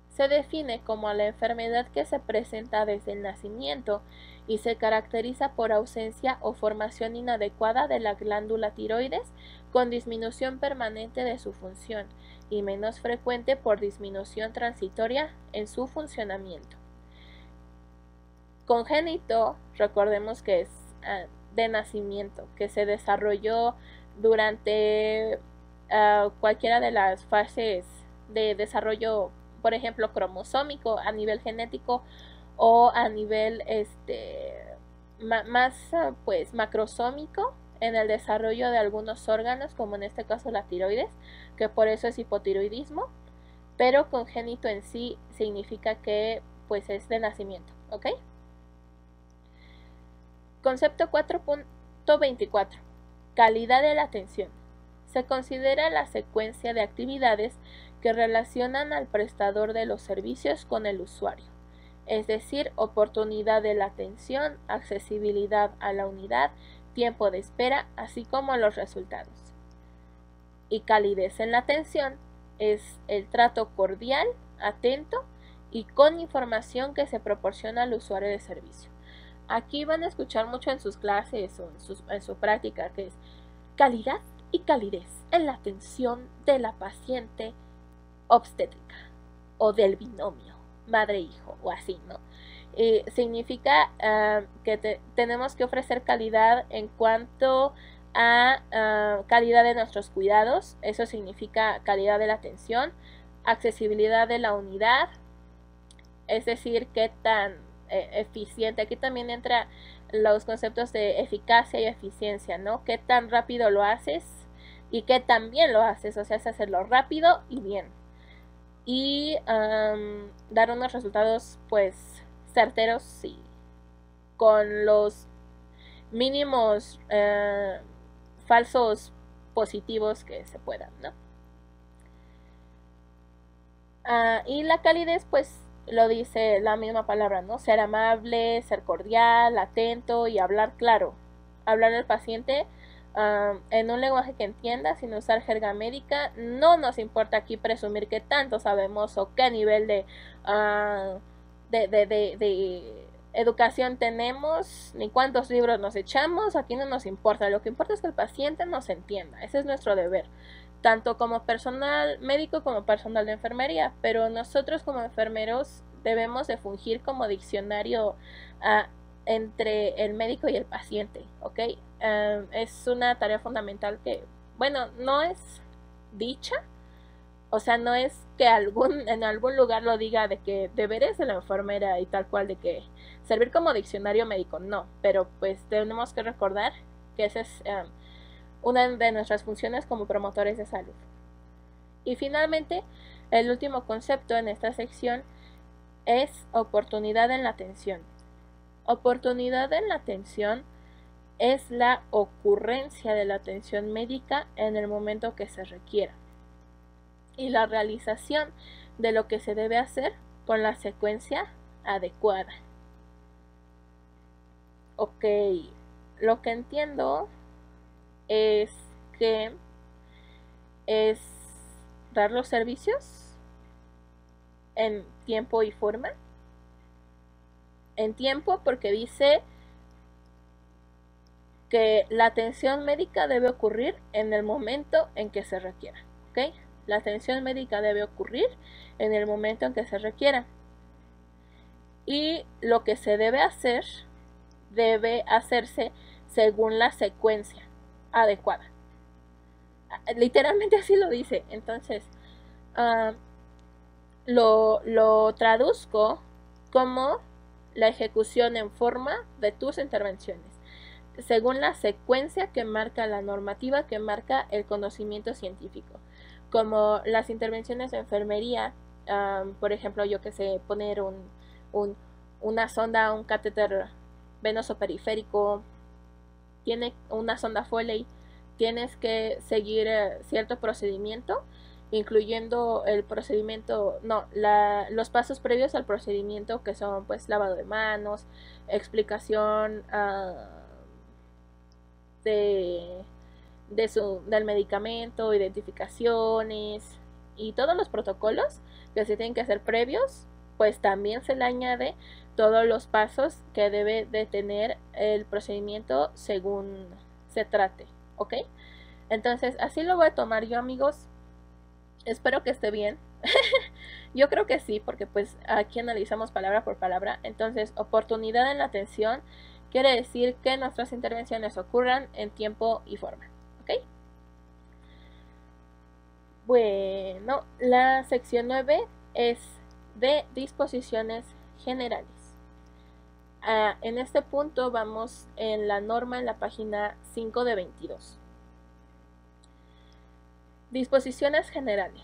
Se define como la enfermedad que se presenta desde el nacimiento y se caracteriza por ausencia o formación inadecuada de la glándula tiroides con disminución permanente de su función y menos frecuente por disminución transitoria en su funcionamiento. Congénito, recordemos que es de nacimiento, que se desarrolló durante cualquiera de las fases de desarrollo, por ejemplo, cromosómico, a nivel genético o a nivel más pues macrosómico, en el desarrollo de algunos órganos, como en este caso la tiroides, que por eso es hipotiroidismo, pero congénito en sí significa que pues es de nacimiento, ¿ok? Concepto 4.24. Calidad de la atención. Se considera la secuencia de actividades que relacionan al prestador de los servicios con el usuario, es decir, oportunidad de la atención, accesibilidad a la unidad, tiempo de espera, así como los resultados. Y calidez en la atención es el trato cordial, atento y con información que se proporciona al usuario de servicio. Aquí van a escuchar mucho en sus clases o en su práctica, que es calidad y calidez en la atención de la paciente obstétrica o del binomio madre-hijo o así, ¿no? Significa que tenemos que ofrecer calidad en cuanto a calidad de nuestros cuidados. Eso significa calidad de la atención, accesibilidad de la unidad, es decir, qué tan eficiente. Aquí también entra los conceptos de eficacia y eficiencia, ¿no? Qué tan rápido lo haces y qué tan bien lo haces, o sea, es hacerlo rápido y bien. Y dar unos resultados pues certeros y con los mínimos falsos positivos que se puedan, ¿no? Y la calidez pues lo dice la misma palabra, ¿no? Ser amable, ser cordial, atento y hablar claro. Hablar al paciente en un lenguaje que entienda, sin usar jerga médica. No nos importa aquí presumir que tanto sabemos o qué nivel de educación tenemos, ni cuántos libros nos echamos. Aquí no nos importa. Lo que importa es que el paciente nos entienda. Ese es nuestro deber, tanto como personal médico como personal de enfermería, pero nosotros como enfermeros debemos de fungir como diccionario entre el médico y el paciente, ¿ok? Es una tarea fundamental que, bueno, no es dicha, o sea, no es que en algún lugar lo diga de que deberes de la enfermera y tal cual, de que servir como diccionario médico, no, pero pues tenemos que recordar que esa es una de nuestras funciones como promotores de salud. Y finalmente, el último concepto en esta sección es oportunidad en la atención. Oportunidad en la atención es la ocurrencia de la atención médica en el momento que se requiera y la realización de lo que se debe hacer con la secuencia adecuada. Ok, lo que entiendo es que es dar los servicios en tiempo y forma. En tiempo porque dice que la atención médica debe ocurrir en el momento en que se requiera, ¿ok? La atención médica debe ocurrir en el momento en que se requiera. Y lo que se debe hacer debe hacerse según la secuencia adecuada. Literalmente así lo dice. Entonces, lo traduzco como la ejecución en forma de tus intervenciones, según la secuencia que marca la normativa, que marca el conocimiento científico. Como las intervenciones de enfermería, por ejemplo, yo que sé, poner una sonda, un catéter venoso periférico, tiene una sonda Foley, tienes que seguir cierto procedimiento, incluyendo el procedimiento, los pasos previos al procedimiento, que son pues lavado de manos, explicación del medicamento, identificaciones y todos los protocolos que se tienen que hacer previos, pues también se le añade todos los pasos que debe de tener el procedimiento según se trate, ¿ok? Entonces así lo voy a tomar yo, amigos. Espero que esté bien. Yo creo que sí, porque pues aquí analizamos palabra por palabra. Entonces, oportunidad en la atención quiere decir que nuestras intervenciones ocurran en tiempo y forma, ¿ok? Bueno, la sección 9 es de disposiciones generales. En este punto vamos en la norma en la página 5 de 22. Disposiciones generales.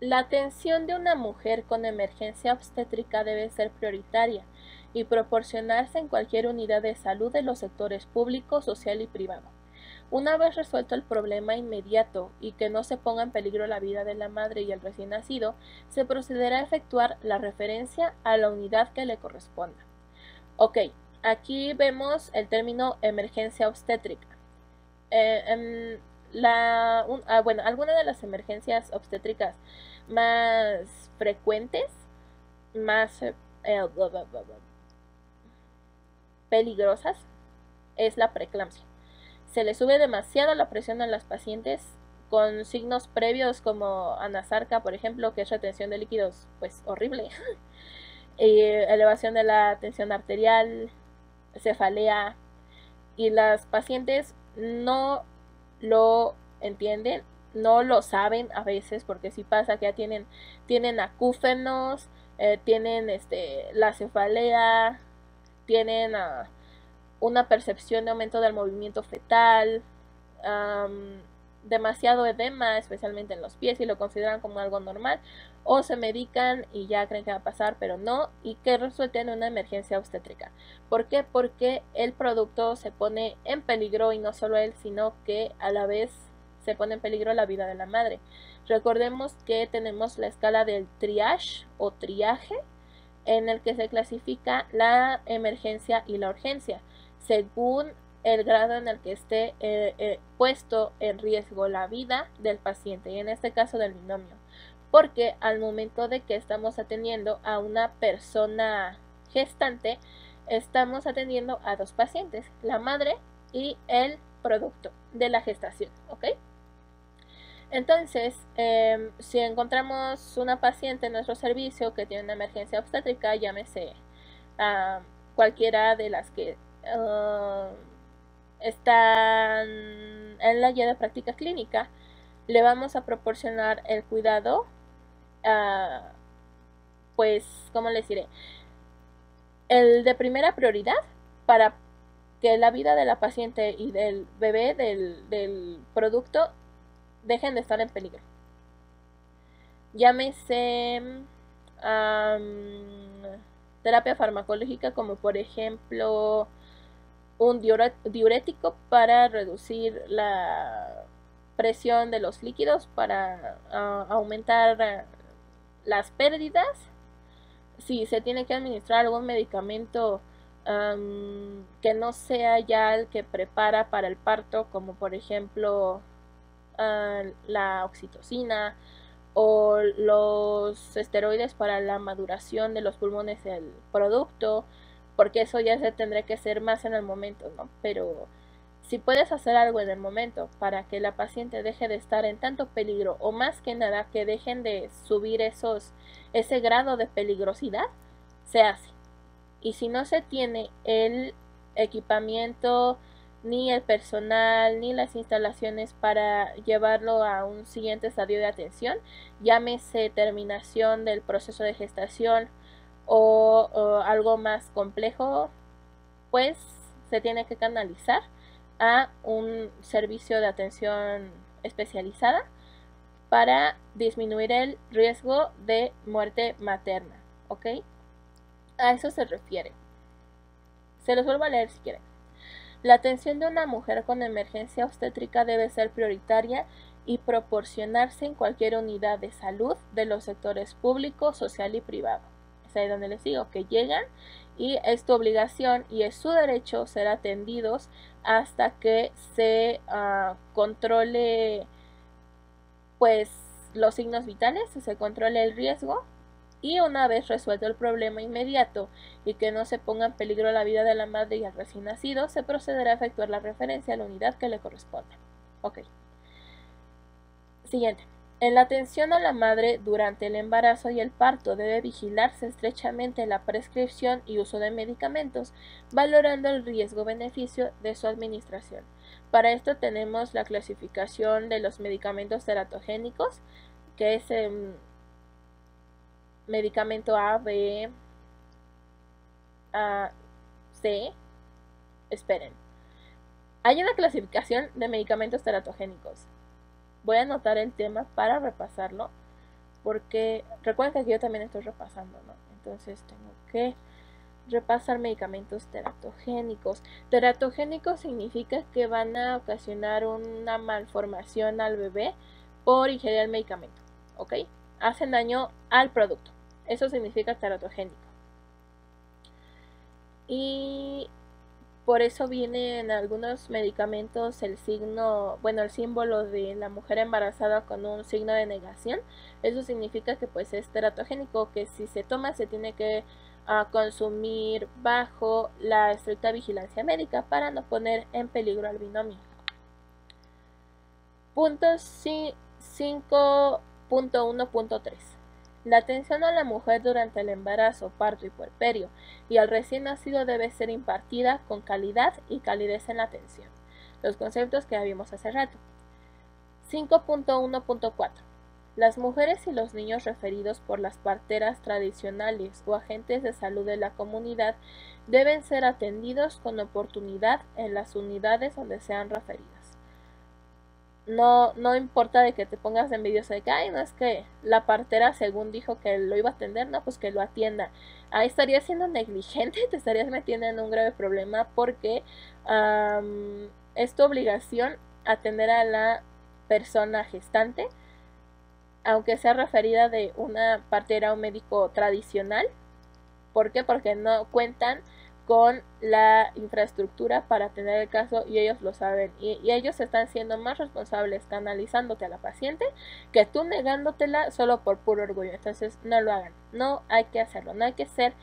La atención de una mujer con emergencia obstétrica debe ser prioritaria y proporcionarse en cualquier unidad de salud de los sectores público, social y privado. Una vez resuelto el problema inmediato y que no se ponga en peligro la vida de la madre y el recién nacido, se procederá a efectuar la referencia a la unidad que le corresponda. Ok, aquí vemos el término emergencia obstétrica. Bueno, algunas de las emergencias obstétricas más frecuentes, más peligrosas, es la preeclampsia. Se le sube demasiado la presión a las pacientes con signos previos como anasarca, por ejemplo, que es retención de líquidos, pues horrible, elevación de la tensión arterial, cefalea, y las pacientes no lo entienden, no lo saben a veces, porque si pasa que ya tienen acúfenos, tienen la cefalea, tienen una percepción de aumento del movimiento fetal, demasiado edema, especialmente en los pies, y lo consideran como algo normal, o se medican y ya creen que va a pasar, pero no, y que resulte en una emergencia obstétrica. ¿Por qué? Porque el producto se pone en peligro, y no solo él, sino que a la vez se pone en peligro la vida de la madre. Recordemos que tenemos la escala del triage o triaje, en el que se clasifica la emergencia y la urgencia, según el grado en el que esté puesto en riesgo la vida del paciente, y en este caso del binomio, porque al momento de que estamos atendiendo a una persona gestante, estamos atendiendo a dos pacientes, la madre y el producto de la gestación, ¿ok? Entonces, si encontramos una paciente en nuestro servicio que tiene una emergencia obstétrica, llámese cualquiera de las que están en la guía de práctica clínica, le vamos a proporcionar el cuidado, pues, ¿cómo les diré? El de primera prioridad para que la vida de la paciente y del bebé, del producto, dejen de estar en peligro. Llámese terapia farmacológica, como por ejemplo un diurético para reducir la presión de los líquidos, para aumentar las pérdidas. Si se tiene que administrar algún medicamento que no sea ya el que prepara para el parto, como por ejemplo la oxitocina o los esteroides para la maduración de los pulmones del producto, porque eso ya se tendrá que hacer más en el momento, ¿no? Pero si puedes hacer algo en el momento para que la paciente deje de estar en tanto peligro, o más que nada que dejen de subir ese grado de peligrosidad, se hace. Y si no se tiene el equipamiento, ni el personal, ni las instalaciones para llevarlo a un siguiente estadio de atención, llámese terminación del proceso de gestación o algo más complejo, pues se tiene que canalizar a un servicio de atención especializada para disminuir el riesgo de muerte materna, ¿ok? A eso se refiere. Se los vuelvo a leer si quieren. La atención de una mujer con emergencia obstétrica debe ser prioritaria y proporcionarse en cualquier unidad de salud de los sectores público, social y privado. Es ahí donde les digo que llegan, y es tu obligación y es su derecho ser atendidos hasta que se controle, pues, los signos vitales, se controle el riesgo, y una vez resuelto el problema inmediato y que no se ponga en peligro la vida de la madre y el recién nacido, se procederá a efectuar la referencia a la unidad que le corresponda. Ok. Siguiente. En la atención a la madre durante el embarazo y el parto debe vigilarse estrechamente la prescripción y uso de medicamentos, valorando el riesgo-beneficio de su administración. Para esto tenemos la clasificación de los medicamentos teratogénicos, que es medicamento A, B, A, C. Esperen. Hay una clasificación de medicamentos teratogénicos. Voy a anotar el tema para repasarlo, porque recuerden que aquí yo también estoy repasando, ¿no? Entonces tengo que repasar medicamentos teratogénicos. Teratogénicos significa que van a ocasionar una malformación al bebé por ingerir el medicamento, ¿ok? Hacen daño al producto. Eso significa teratogénico. Y por eso viene en algunos medicamentos el signo, bueno, el símbolo de la mujer embarazada con un signo de negación. Eso significa que pues es teratogénico, que si se toma se tiene que consumir bajo la estricta vigilancia médica para no poner en peligro al binomio. Punto 5.1.3. La atención a la mujer durante el embarazo, parto y puerperio y al recién nacido debe ser impartida con calidad y calidez en la atención. Los conceptos que ya vimos hace rato. 5.1.4. Las mujeres y los niños referidos por las parteras tradicionales o agentes de salud de la comunidad deben ser atendidos con oportunidad en las unidades donde sean referidas. No importa de que te pongas envidioso de que, ay, no, es que la partera según dijo que lo iba a atender, no, pues que lo atienda. Ahí estarías siendo negligente, te estarías metiendo en un grave problema porque es tu obligación atender a la persona gestante, aunque sea referida de una partera o médico tradicional. ¿Por qué? Porque no cuentan con la infraestructura para atender el caso y ellos lo saben, y ellos están siendo más responsables canalizándote a la paciente que tú negándotela solo por puro orgullo. Entonces no lo hagan, no hay que hacerlo, no hay que ser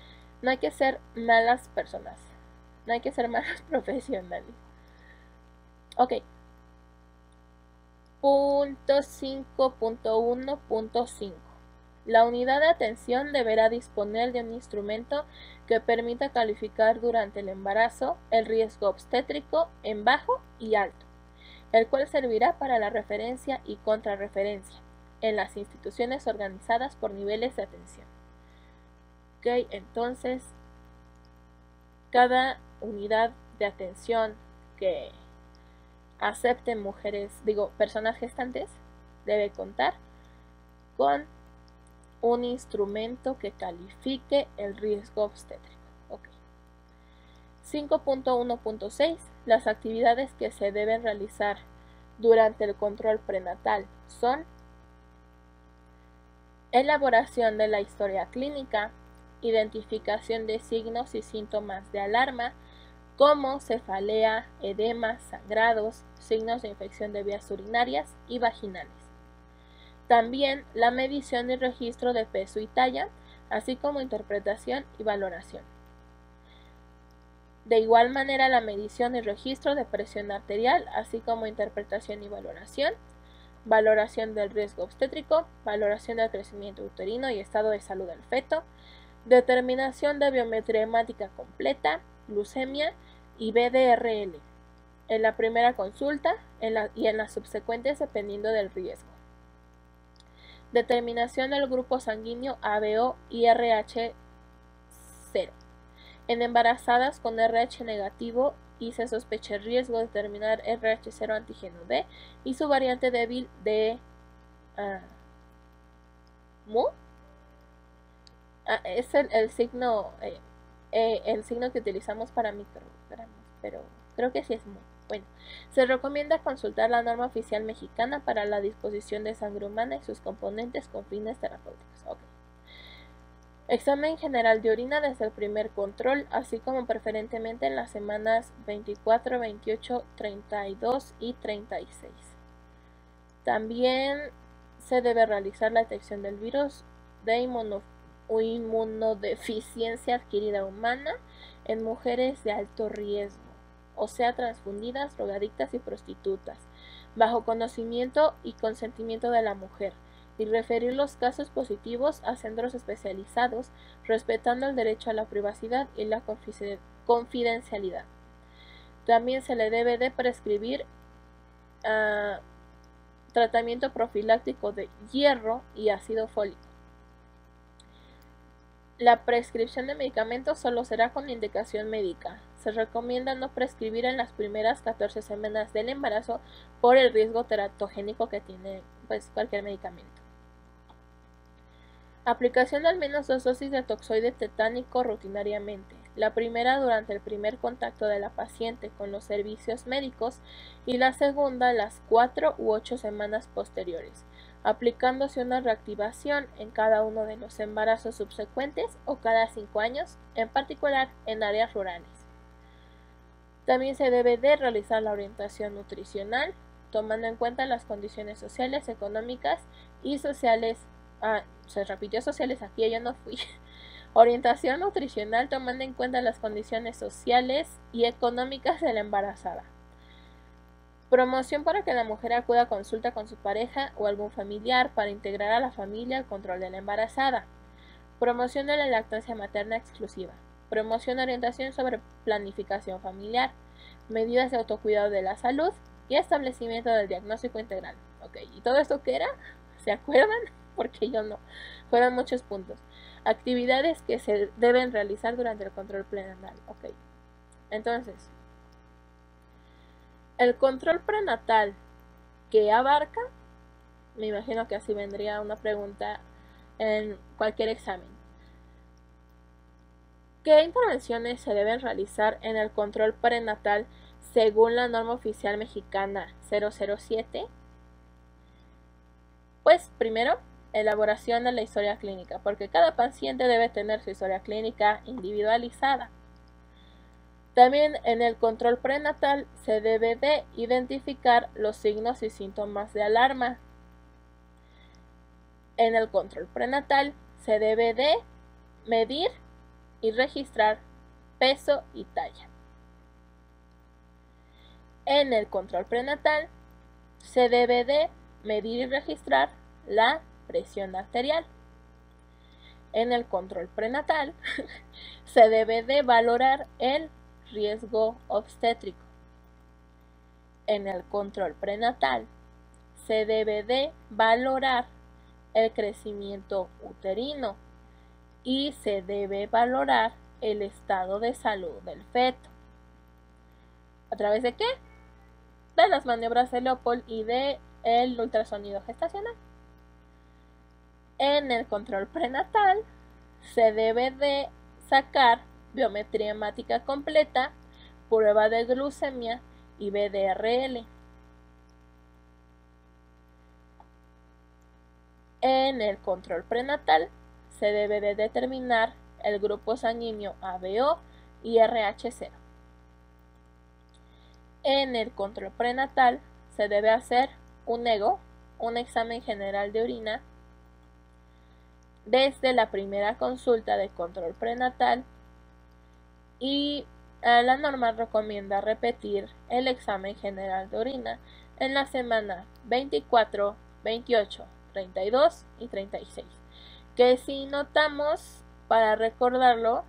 malas personas, no hay que ser malos profesionales. Ok. Punto 5.1.5. La unidad de atención deberá disponer de un instrumento que permita calificar durante el embarazo el riesgo obstétrico en bajo y alto, el cual servirá para la referencia y contrarreferencia en las instituciones organizadas por niveles de atención. Ok, entonces cada unidad de atención que acepte personas gestantes debe contar con un instrumento que califique el riesgo obstétrico. Okay. 5.1.6. Las actividades que se deben realizar durante el control prenatal son elaboración de la historia clínica, identificación de signos y síntomas de alarma, como cefalea, edema, sangrados, signos de infección de vías urinarias y vaginales. También la medición y registro de peso y talla, así como interpretación y valoración. De igual manera, la medición y registro de presión arterial, así como interpretación y valoración, valoración del riesgo obstétrico, valoración del crecimiento uterino y estado de salud del feto, determinación de biometría hemática completa, glucemia y BDRL, en la primera consulta y en las subsecuentes dependiendo del riesgo. Determinación del grupo sanguíneo ABO y RH0. En embarazadas con RH negativo y se sospecha el riesgo de determinar RH0 antígeno D y su variante débil de MU. Es el signo que utilizamos para microgramas, pero creo que sí es MU. Bueno, se recomienda consultar la norma oficial mexicana para la disposición de sangre humana y sus componentes con fines terapéuticos. Okay. Examen general de orina desde el primer control, así como preferentemente en las semanas 24, 28, 32 y 36. También se debe realizar la detección del virus de inmunodeficiencia adquirida humana en mujeres de alto riesgo, o sea, transfundidas, drogadictas y prostitutas, bajo conocimiento y consentimiento de la mujer, y referir los casos positivos a centros especializados, respetando el derecho a la privacidad y la confidencialidad. También se le debe de prescribir tratamiento profiláctico de hierro y ácido fólico. La prescripción de medicamentos solo será con indicación médica. Se recomienda no prescribir en las primeras 14 semanas del embarazo por el riesgo teratogénico que tiene cualquier medicamento. Aplicación de al menos 2 dosis de toxoide tetánico rutinariamente. La primera durante el primer contacto de la paciente con los servicios médicos y la segunda las 4 u 8 semanas posteriores, aplicándose una reactivación en cada uno de los embarazos subsecuentes o cada 5 años, en particular en áreas rurales. También se debe de realizar la orientación nutricional, tomando en cuenta las condiciones sociales, económicas y sociales. Se repitió sociales, aquí yo no fui. Orientación nutricional tomando en cuenta las condiciones sociales y económicas de la embarazada. Promoción para que la mujer acuda a consulta con su pareja o algún familiar para integrar a la familia al control de la embarazada. Promoción de la lactancia materna exclusiva. Promoción de orientación sobre planificación familiar. Medidas de autocuidado de la salud y establecimiento del diagnóstico integral. Ok, ¿y todo esto qué era? ¿Se acuerdan? Porque yo no. Fueron muchos puntos. Actividades que se deben realizar durante el control prenatal. Ok. Entonces, el control prenatal, ¿qué abarca? Me imagino que así vendría una pregunta en cualquier examen. ¿Qué intervenciones se deben realizar en el control prenatal según la norma oficial mexicana 007? Pues primero, elaboración de la historia clínica, porque cada paciente debe tener su historia clínica individualizada. También en el control prenatal se debe de identificar los signos y síntomas de alarma. En el control prenatal se debe de medir y registrar peso y talla. En el control prenatal se debe de medir y registrar la presión arterial. En el control prenatal se debe de valorar el riesgo obstétrico. En el control prenatal se debe de valorar el crecimiento uterino y se debe valorar el estado de salud del feto. ¿A través de qué? De las maniobras de Leopold y del ultrasonido gestacional. En el control prenatal se debe de sacar biometría hemática completa, prueba de glucemia y VDRL. En el control prenatal se debe de determinar el grupo sanguíneo ABO y RH0. En el control prenatal se debe hacer un EGO, un examen general de orina, desde la primera consulta de control prenatal, y la norma recomienda repetir el examen general de orina en la semana 24, 28, 32 y 36, que si notamos, para recordarlo,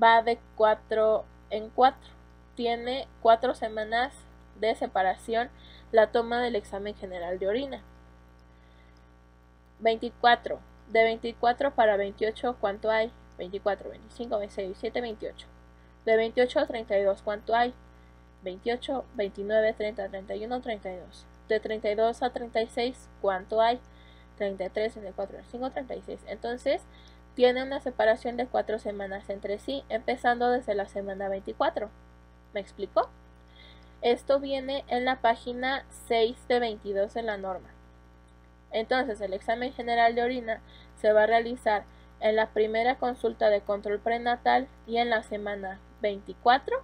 va de 4 en 4, tiene 4 semanas de separación la toma del examen general de orina. 24, de 24 para 28, ¿cuánto hay? 24, 25, 26, 27, 28. De 28 a 32, ¿cuánto hay? 28, 29, 30, 31, 32. De 32 a 36, ¿cuánto hay? 33, 34, 35, 36. Entonces, tiene una separación de 4 semanas entre sí, empezando desde la semana 24. ¿Me explicó? Esto viene en la página 6 de 22 de la norma. Entonces, el examen general de orina se va a realizar en la primera consulta de control prenatal y en la semana 24,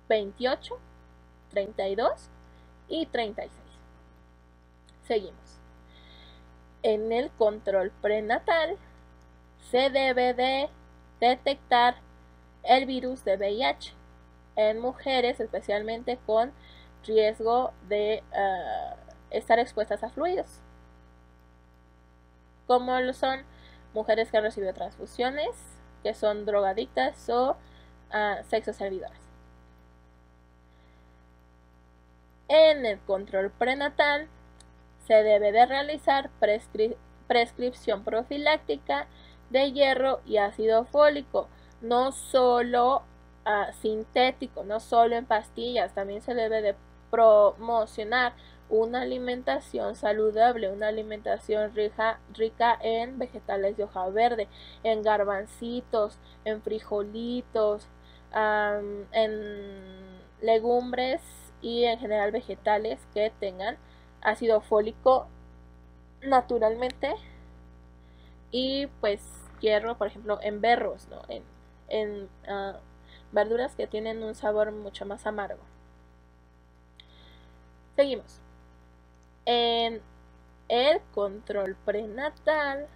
28, 32 y 36. Seguimos. En el control prenatal se debe de detectar el virus de VIH en mujeres, especialmente con riesgo de estar expuestas a fluidos. como lo son mujeres que han recibido transfusiones, que son drogadictas o sexoservidoras. En el control prenatal se debe de realizar prescripción profiláctica de hierro y ácido fólico, no solo sintético, no solo en pastillas, también se debe de promocionar una alimentación saludable, una alimentación rica en vegetales de hoja verde, en garbancitos, en frijolitos, en legumbres y en general vegetales que tengan ácido fólico naturalmente, y pues hierro, por ejemplo, en berros, ¿no? en verduras que tienen un sabor mucho más amargo. Seguimos. En el control prenatal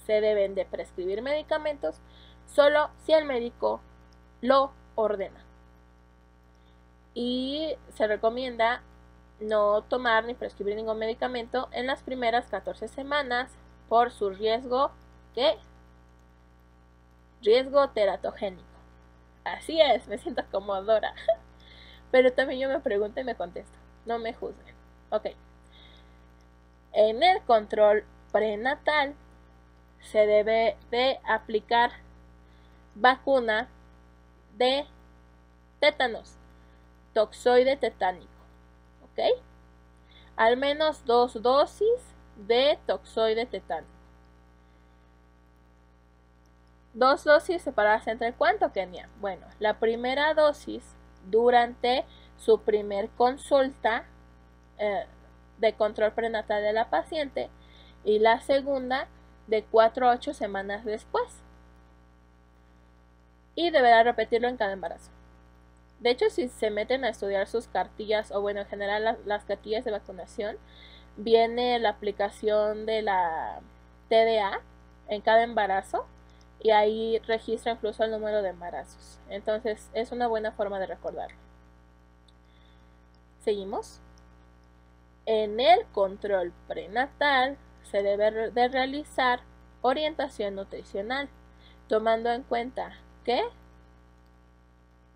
se deben de prescribir medicamentos solo si el médico lo ordena. Y se recomienda no tomar ni prescribir ningún medicamento en las primeras 14 semanas por su riesgo, ¿qué? Riesgo teratogénico. Así es, me siento como Dora. Pero también yo me pregunto y me contesto. No me juzguen. Ok. En el control prenatal se debe de aplicar vacuna de tétanos, toxoide tetánico. ¿Ok? Al menos 2 dosis de toxoide tetánico. 2 dosis separadas entre ¿cuánto, Kenia? Bueno, la primera dosis durante su primer consulta de control prenatal de la paciente, y la segunda de 4 a 8 semanas después. Y deberá repetirlo en cada embarazo. De hecho, si se meten a estudiar sus cartillas, o bueno, en general las cartillas de vacunación, viene la aplicación de la TDA en cada embarazo, y ahí registra incluso el número de embarazos. Entonces es una buena forma de recordarlo. Seguimos. En el control prenatal se debe de realizar orientación nutricional, tomando en cuenta que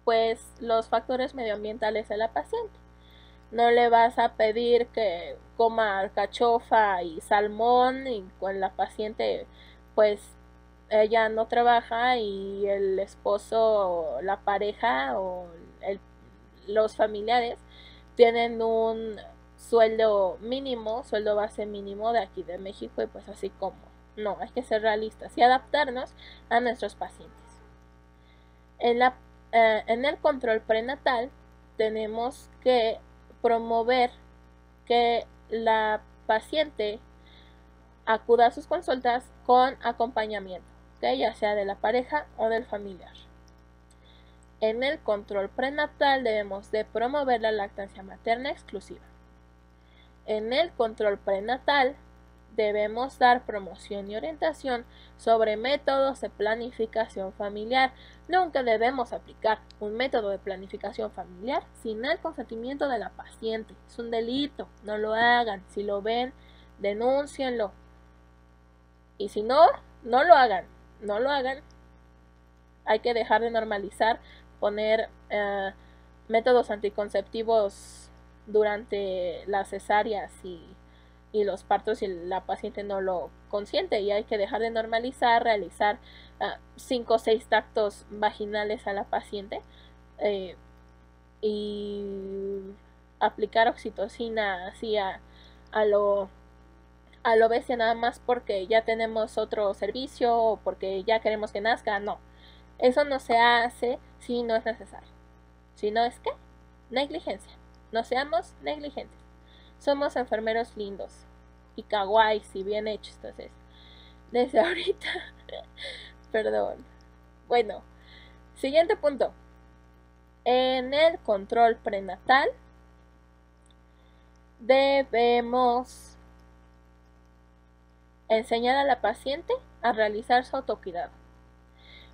pues los factores medioambientales de la paciente. No le vas a pedir que coma alcachofa y salmón y con la paciente pues ella no trabaja y el esposo, la pareja o los familiares tienen un sueldo mínimo, sueldo base mínimo de aquí de México, y pues así como no, hay que ser realistas y adaptarnos a nuestros pacientes. En el control prenatal tenemos que promover que la paciente acuda a sus consultas con acompañamiento, ¿okay? Ya sea de la pareja o del familiar. En el control prenatal debemos de promover la lactancia materna exclusiva. En el control prenatal debemos dar promoción y orientación sobre métodos de planificación familiar. Nunca debemos aplicar un método de planificación familiar sin el consentimiento de la paciente. Es un delito, no lo hagan. Si lo ven, denúncienlo. Y si no, no lo hagan. No lo hagan. Hay que dejar de normalizar poner métodos anticonceptivos durante las cesáreas y los partos si la paciente no lo consiente, y hay que dejar de normalizar realizar 5 o 6 tactos vaginales a la paciente y aplicar oxitocina así a lo bestia, nada más porque ya tenemos otro servicio o porque ya queremos que nazca. No, eso no se hace si no es necesario. Si no es, ¿qué? Negligencia. No seamos negligentes. Somos enfermeros lindos y kawaiis y bien hechos. Entonces, desde ahorita, perdón. Bueno, siguiente punto. En el control prenatal debemos enseñar a la paciente a realizar su autocuidado.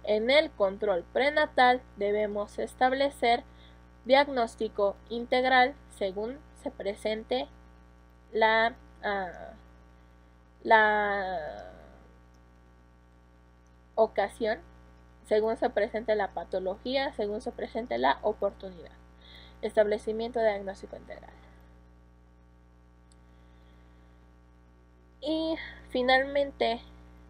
En el control prenatal debemos establecer diagnóstico integral según se presente la ocasión, según se presente la patología, según se presente la oportunidad. Establecimiento de diagnóstico integral. Y finalmente,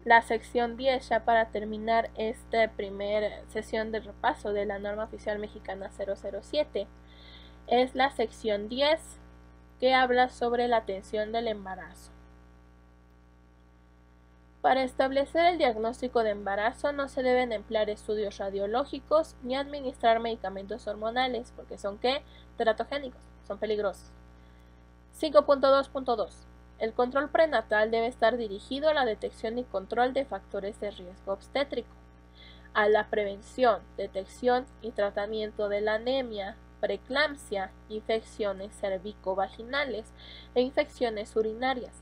la sección 10, ya para terminar esta primera sesión de repaso de la norma oficial mexicana 007, es la sección 10, que habla sobre la atención del embarazo. Para establecer el diagnóstico de embarazo no se deben emplear estudios radiológicos ni administrar medicamentos hormonales, porque son ¿qué? Teratogénicos, son peligrosos. 5.2.2. El control prenatal debe estar dirigido a la detección y control de factores de riesgo obstétrico, a la prevención, detección y tratamiento de la anemia, preeclampsia, infecciones cervicovaginales e infecciones urinarias,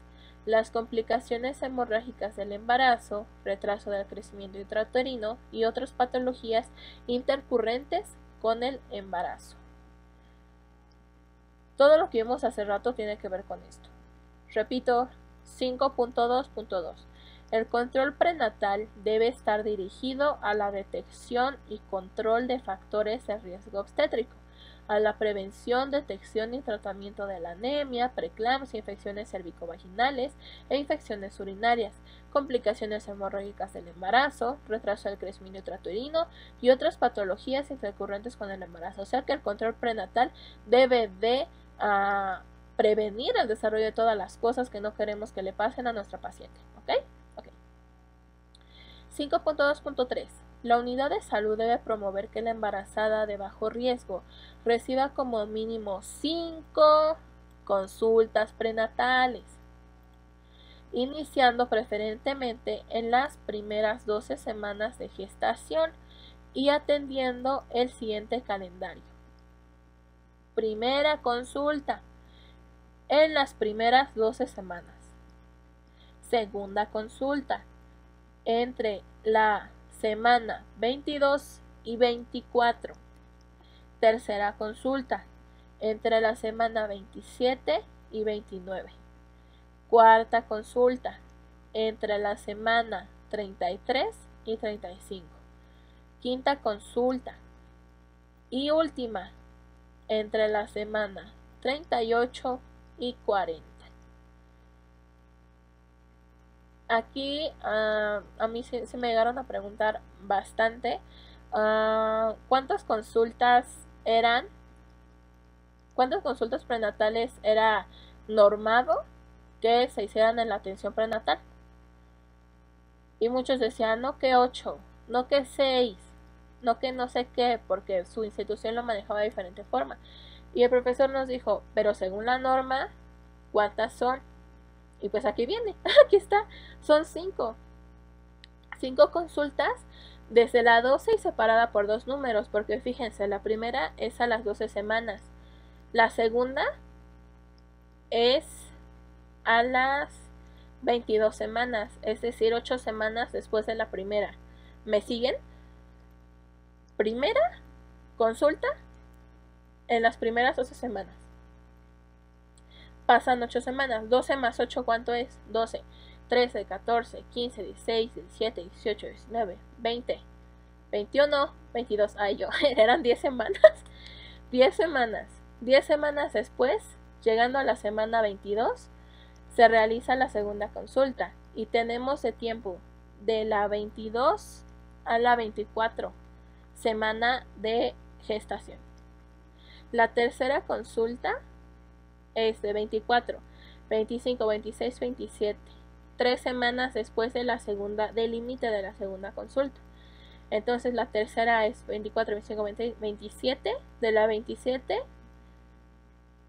las complicaciones hemorrágicas del embarazo, retraso del crecimiento intrauterino y otras patologías intercurrentes con el embarazo. Todo lo que vimos hace rato tiene que ver con esto. Repito, 5.2.2. El control prenatal debe estar dirigido a la detección y control de factores de riesgo obstétrico, a la prevención, detección y tratamiento de la anemia, preeclampsia, infecciones cervicovaginales e infecciones urinarias, complicaciones hemorrágicas del embarazo, retraso del crecimiento intrauterino y otras patologías intercurrentes con el embarazo. O sea que el control prenatal debe de prevenir el desarrollo de todas las cosas que no queremos que le pasen a nuestra paciente. ¿Ok? 5.2.3. La unidad de salud debe promover que la embarazada de bajo riesgo reciba como mínimo 5 consultas prenatales, iniciando preferentemente en las primeras 12 semanas de gestación y atendiendo el siguiente calendario. Primera consulta en las primeras 12 semanas. Segunda consulta entre la semana 22 y 24. Tercera consulta entre la semana 27 y 29. Cuarta consulta entre la semana 33 y 35. Quinta consulta y última entre la semana 38 y 40. Aquí a mí se me llegaron a preguntar bastante cuántas consultas prenatales era normado que se hicieran en la atención prenatal. Y muchos decían, no que 8, no que 6, no que no sé qué, porque su institución lo manejaba de diferente forma. Y el profesor nos dijo, pero según la norma, ¿cuántas son? Y pues aquí viene, aquí está, son 5. 5 consultas desde la 12 y separada por 2 números, porque fíjense, la primera es a las 12 semanas. La segunda es a las 22 semanas, es decir, 8 semanas después de la primera. ¿Me siguen? Primera consulta en las primeras 12 semanas. Pasan 8 semanas. 12 más 8, ¿cuánto es? 12, 13, 14, 15, 16, 17, 18, 19, 20, 21, 22. Ay, yo, eran 10 semanas. 10 semanas. 10 semanas después, llegando a la semana 22, se realiza la segunda consulta. Y tenemos de tiempo de la 22 a la 24 semana de gestación. La tercera consulta es de 24, 25, 26, 27, 3 semanas después de la segunda, del límite de la segunda consulta. Entonces la tercera es 24, 25, 26, 27, de la 27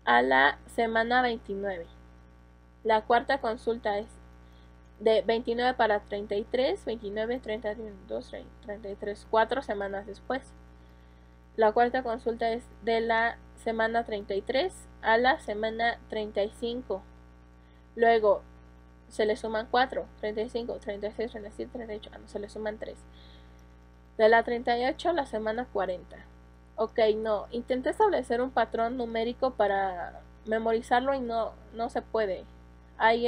a la semana 29. La cuarta consulta es de 29 para 33, 29, 30, 32, 33, 4 semanas después. La cuarta consulta es de la semana 33 a la semana 35. Luego se le suman 4, 35, 36, 37, 38. No, se le suman 3. De la 38 a la semana 40. Ok, no. Intenté establecer un patrón numérico para memorizarlo y no se puede. Hay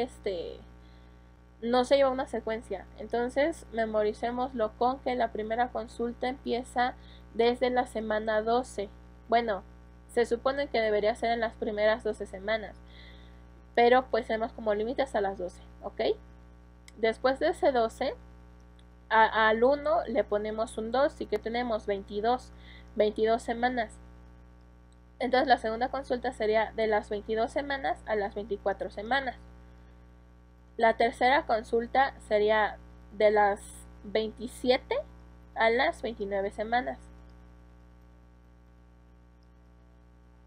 no se lleva una secuencia. Entonces memoricémoslo con que la primera consulta empieza desde la semana 12. Bueno, se supone que debería ser en las primeras 12 semanas, pero pues tenemos como límites a las 12, ¿ok? Después de ese 12, al 1 le ponemos un 2 y que tenemos 22 semanas. Entonces la segunda consulta sería de las 22 semanas a las 24 semanas. La tercera consulta sería de las 27 a las 29 semanas.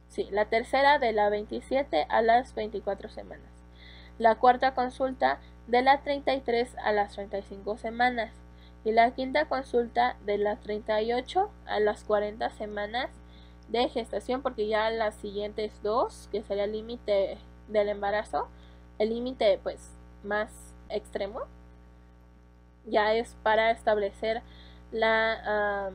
Sí, la tercera de la 27 a las 24 semanas. La cuarta consulta de la 33 a las 35 semanas. Y la quinta consulta de las 38 a las 40 semanas de gestación, porque ya las siguientes dos, que sería el límite del embarazo, el límite pues más extremo, ya es para establecer la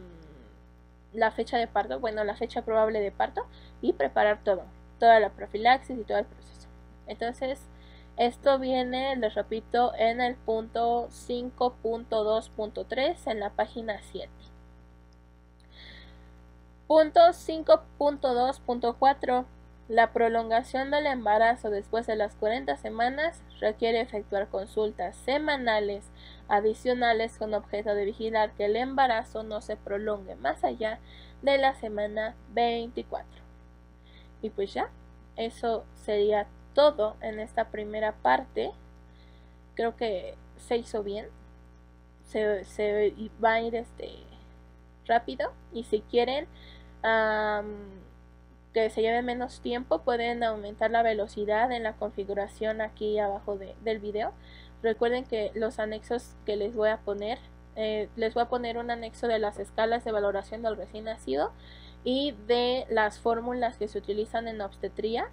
fecha de parto, bueno, la fecha probable de parto y preparar toda la profilaxis y todo el proceso. Entonces, esto viene, les repito, en el punto 5.2.3 en la página 7. Punto 5.2.4. La prolongación del embarazo después de las 40 semanas requiere efectuar consultas semanales adicionales con objeto de vigilar que el embarazo no se prolongue más allá de la semana 24. Y pues ya, eso sería todo en esta primera parte. Creo que se hizo bien. Se va a ir rápido. Y si quieren que se lleve menos tiempo, pueden aumentar la velocidad en la configuración aquí abajo del video. Recuerden que los anexos que les voy a poner, un anexo de las escalas de valoración del recién nacido y de las fórmulas que se utilizan en obstetría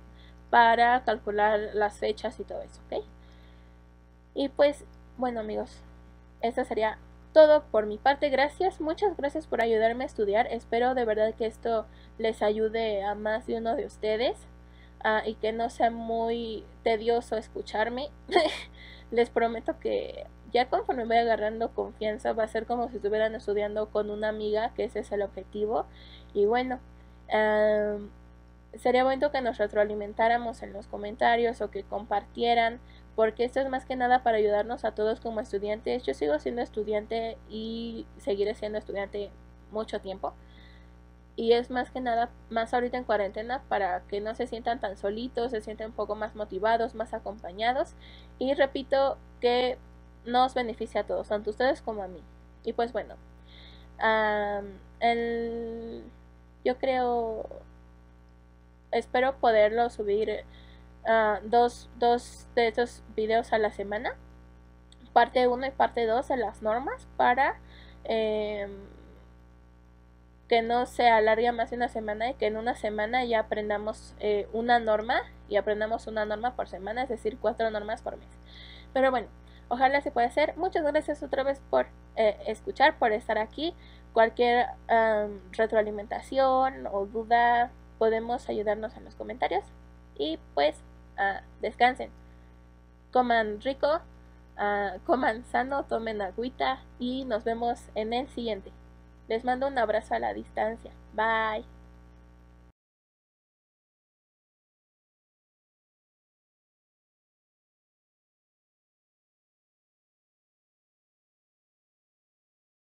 para calcular las fechas y todo eso, ¿ok? Y pues, bueno amigos, esto sería todo por mi parte. Muchas gracias por ayudarme a estudiar. Espero de verdad que esto les ayude a más de uno de ustedes y que no sea muy tedioso escucharme. Les prometo que ya conforme voy agarrando confianza va a ser como si estuvieran estudiando con una amiga, que ese es el objetivo. Y bueno, sería bueno que nos retroalimentáramos en los comentarios o que compartieran, porque esto es más que nada para ayudarnos a todos como estudiantes. Yo sigo siendo estudiante y seguiré siendo estudiante mucho tiempo. Y es más que nada, más ahorita en cuarentena, para que no se sientan tan solitos, se sientan un poco más motivados, más acompañados. Y repito que nos beneficia a todos, tanto a ustedes como a mí. Y pues bueno, yo creo, espero poderlo subir dos de estos videos a la semana, parte 1 y parte 2 de las normas, para que no se alargue más de una semana y que en una semana ya aprendamos una norma, y aprendamos una norma por semana, es decir, 4 normas por mes. Pero bueno, ojalá se pueda hacer. Muchas gracias otra vez por escuchar, por estar aquí. Cualquier retroalimentación o duda, podemos ayudarnos en los comentarios. Y pues descansen, coman rico, coman sano, tomen agüita y nos vemos en el siguiente. Les mando un abrazo a la distancia. Bye.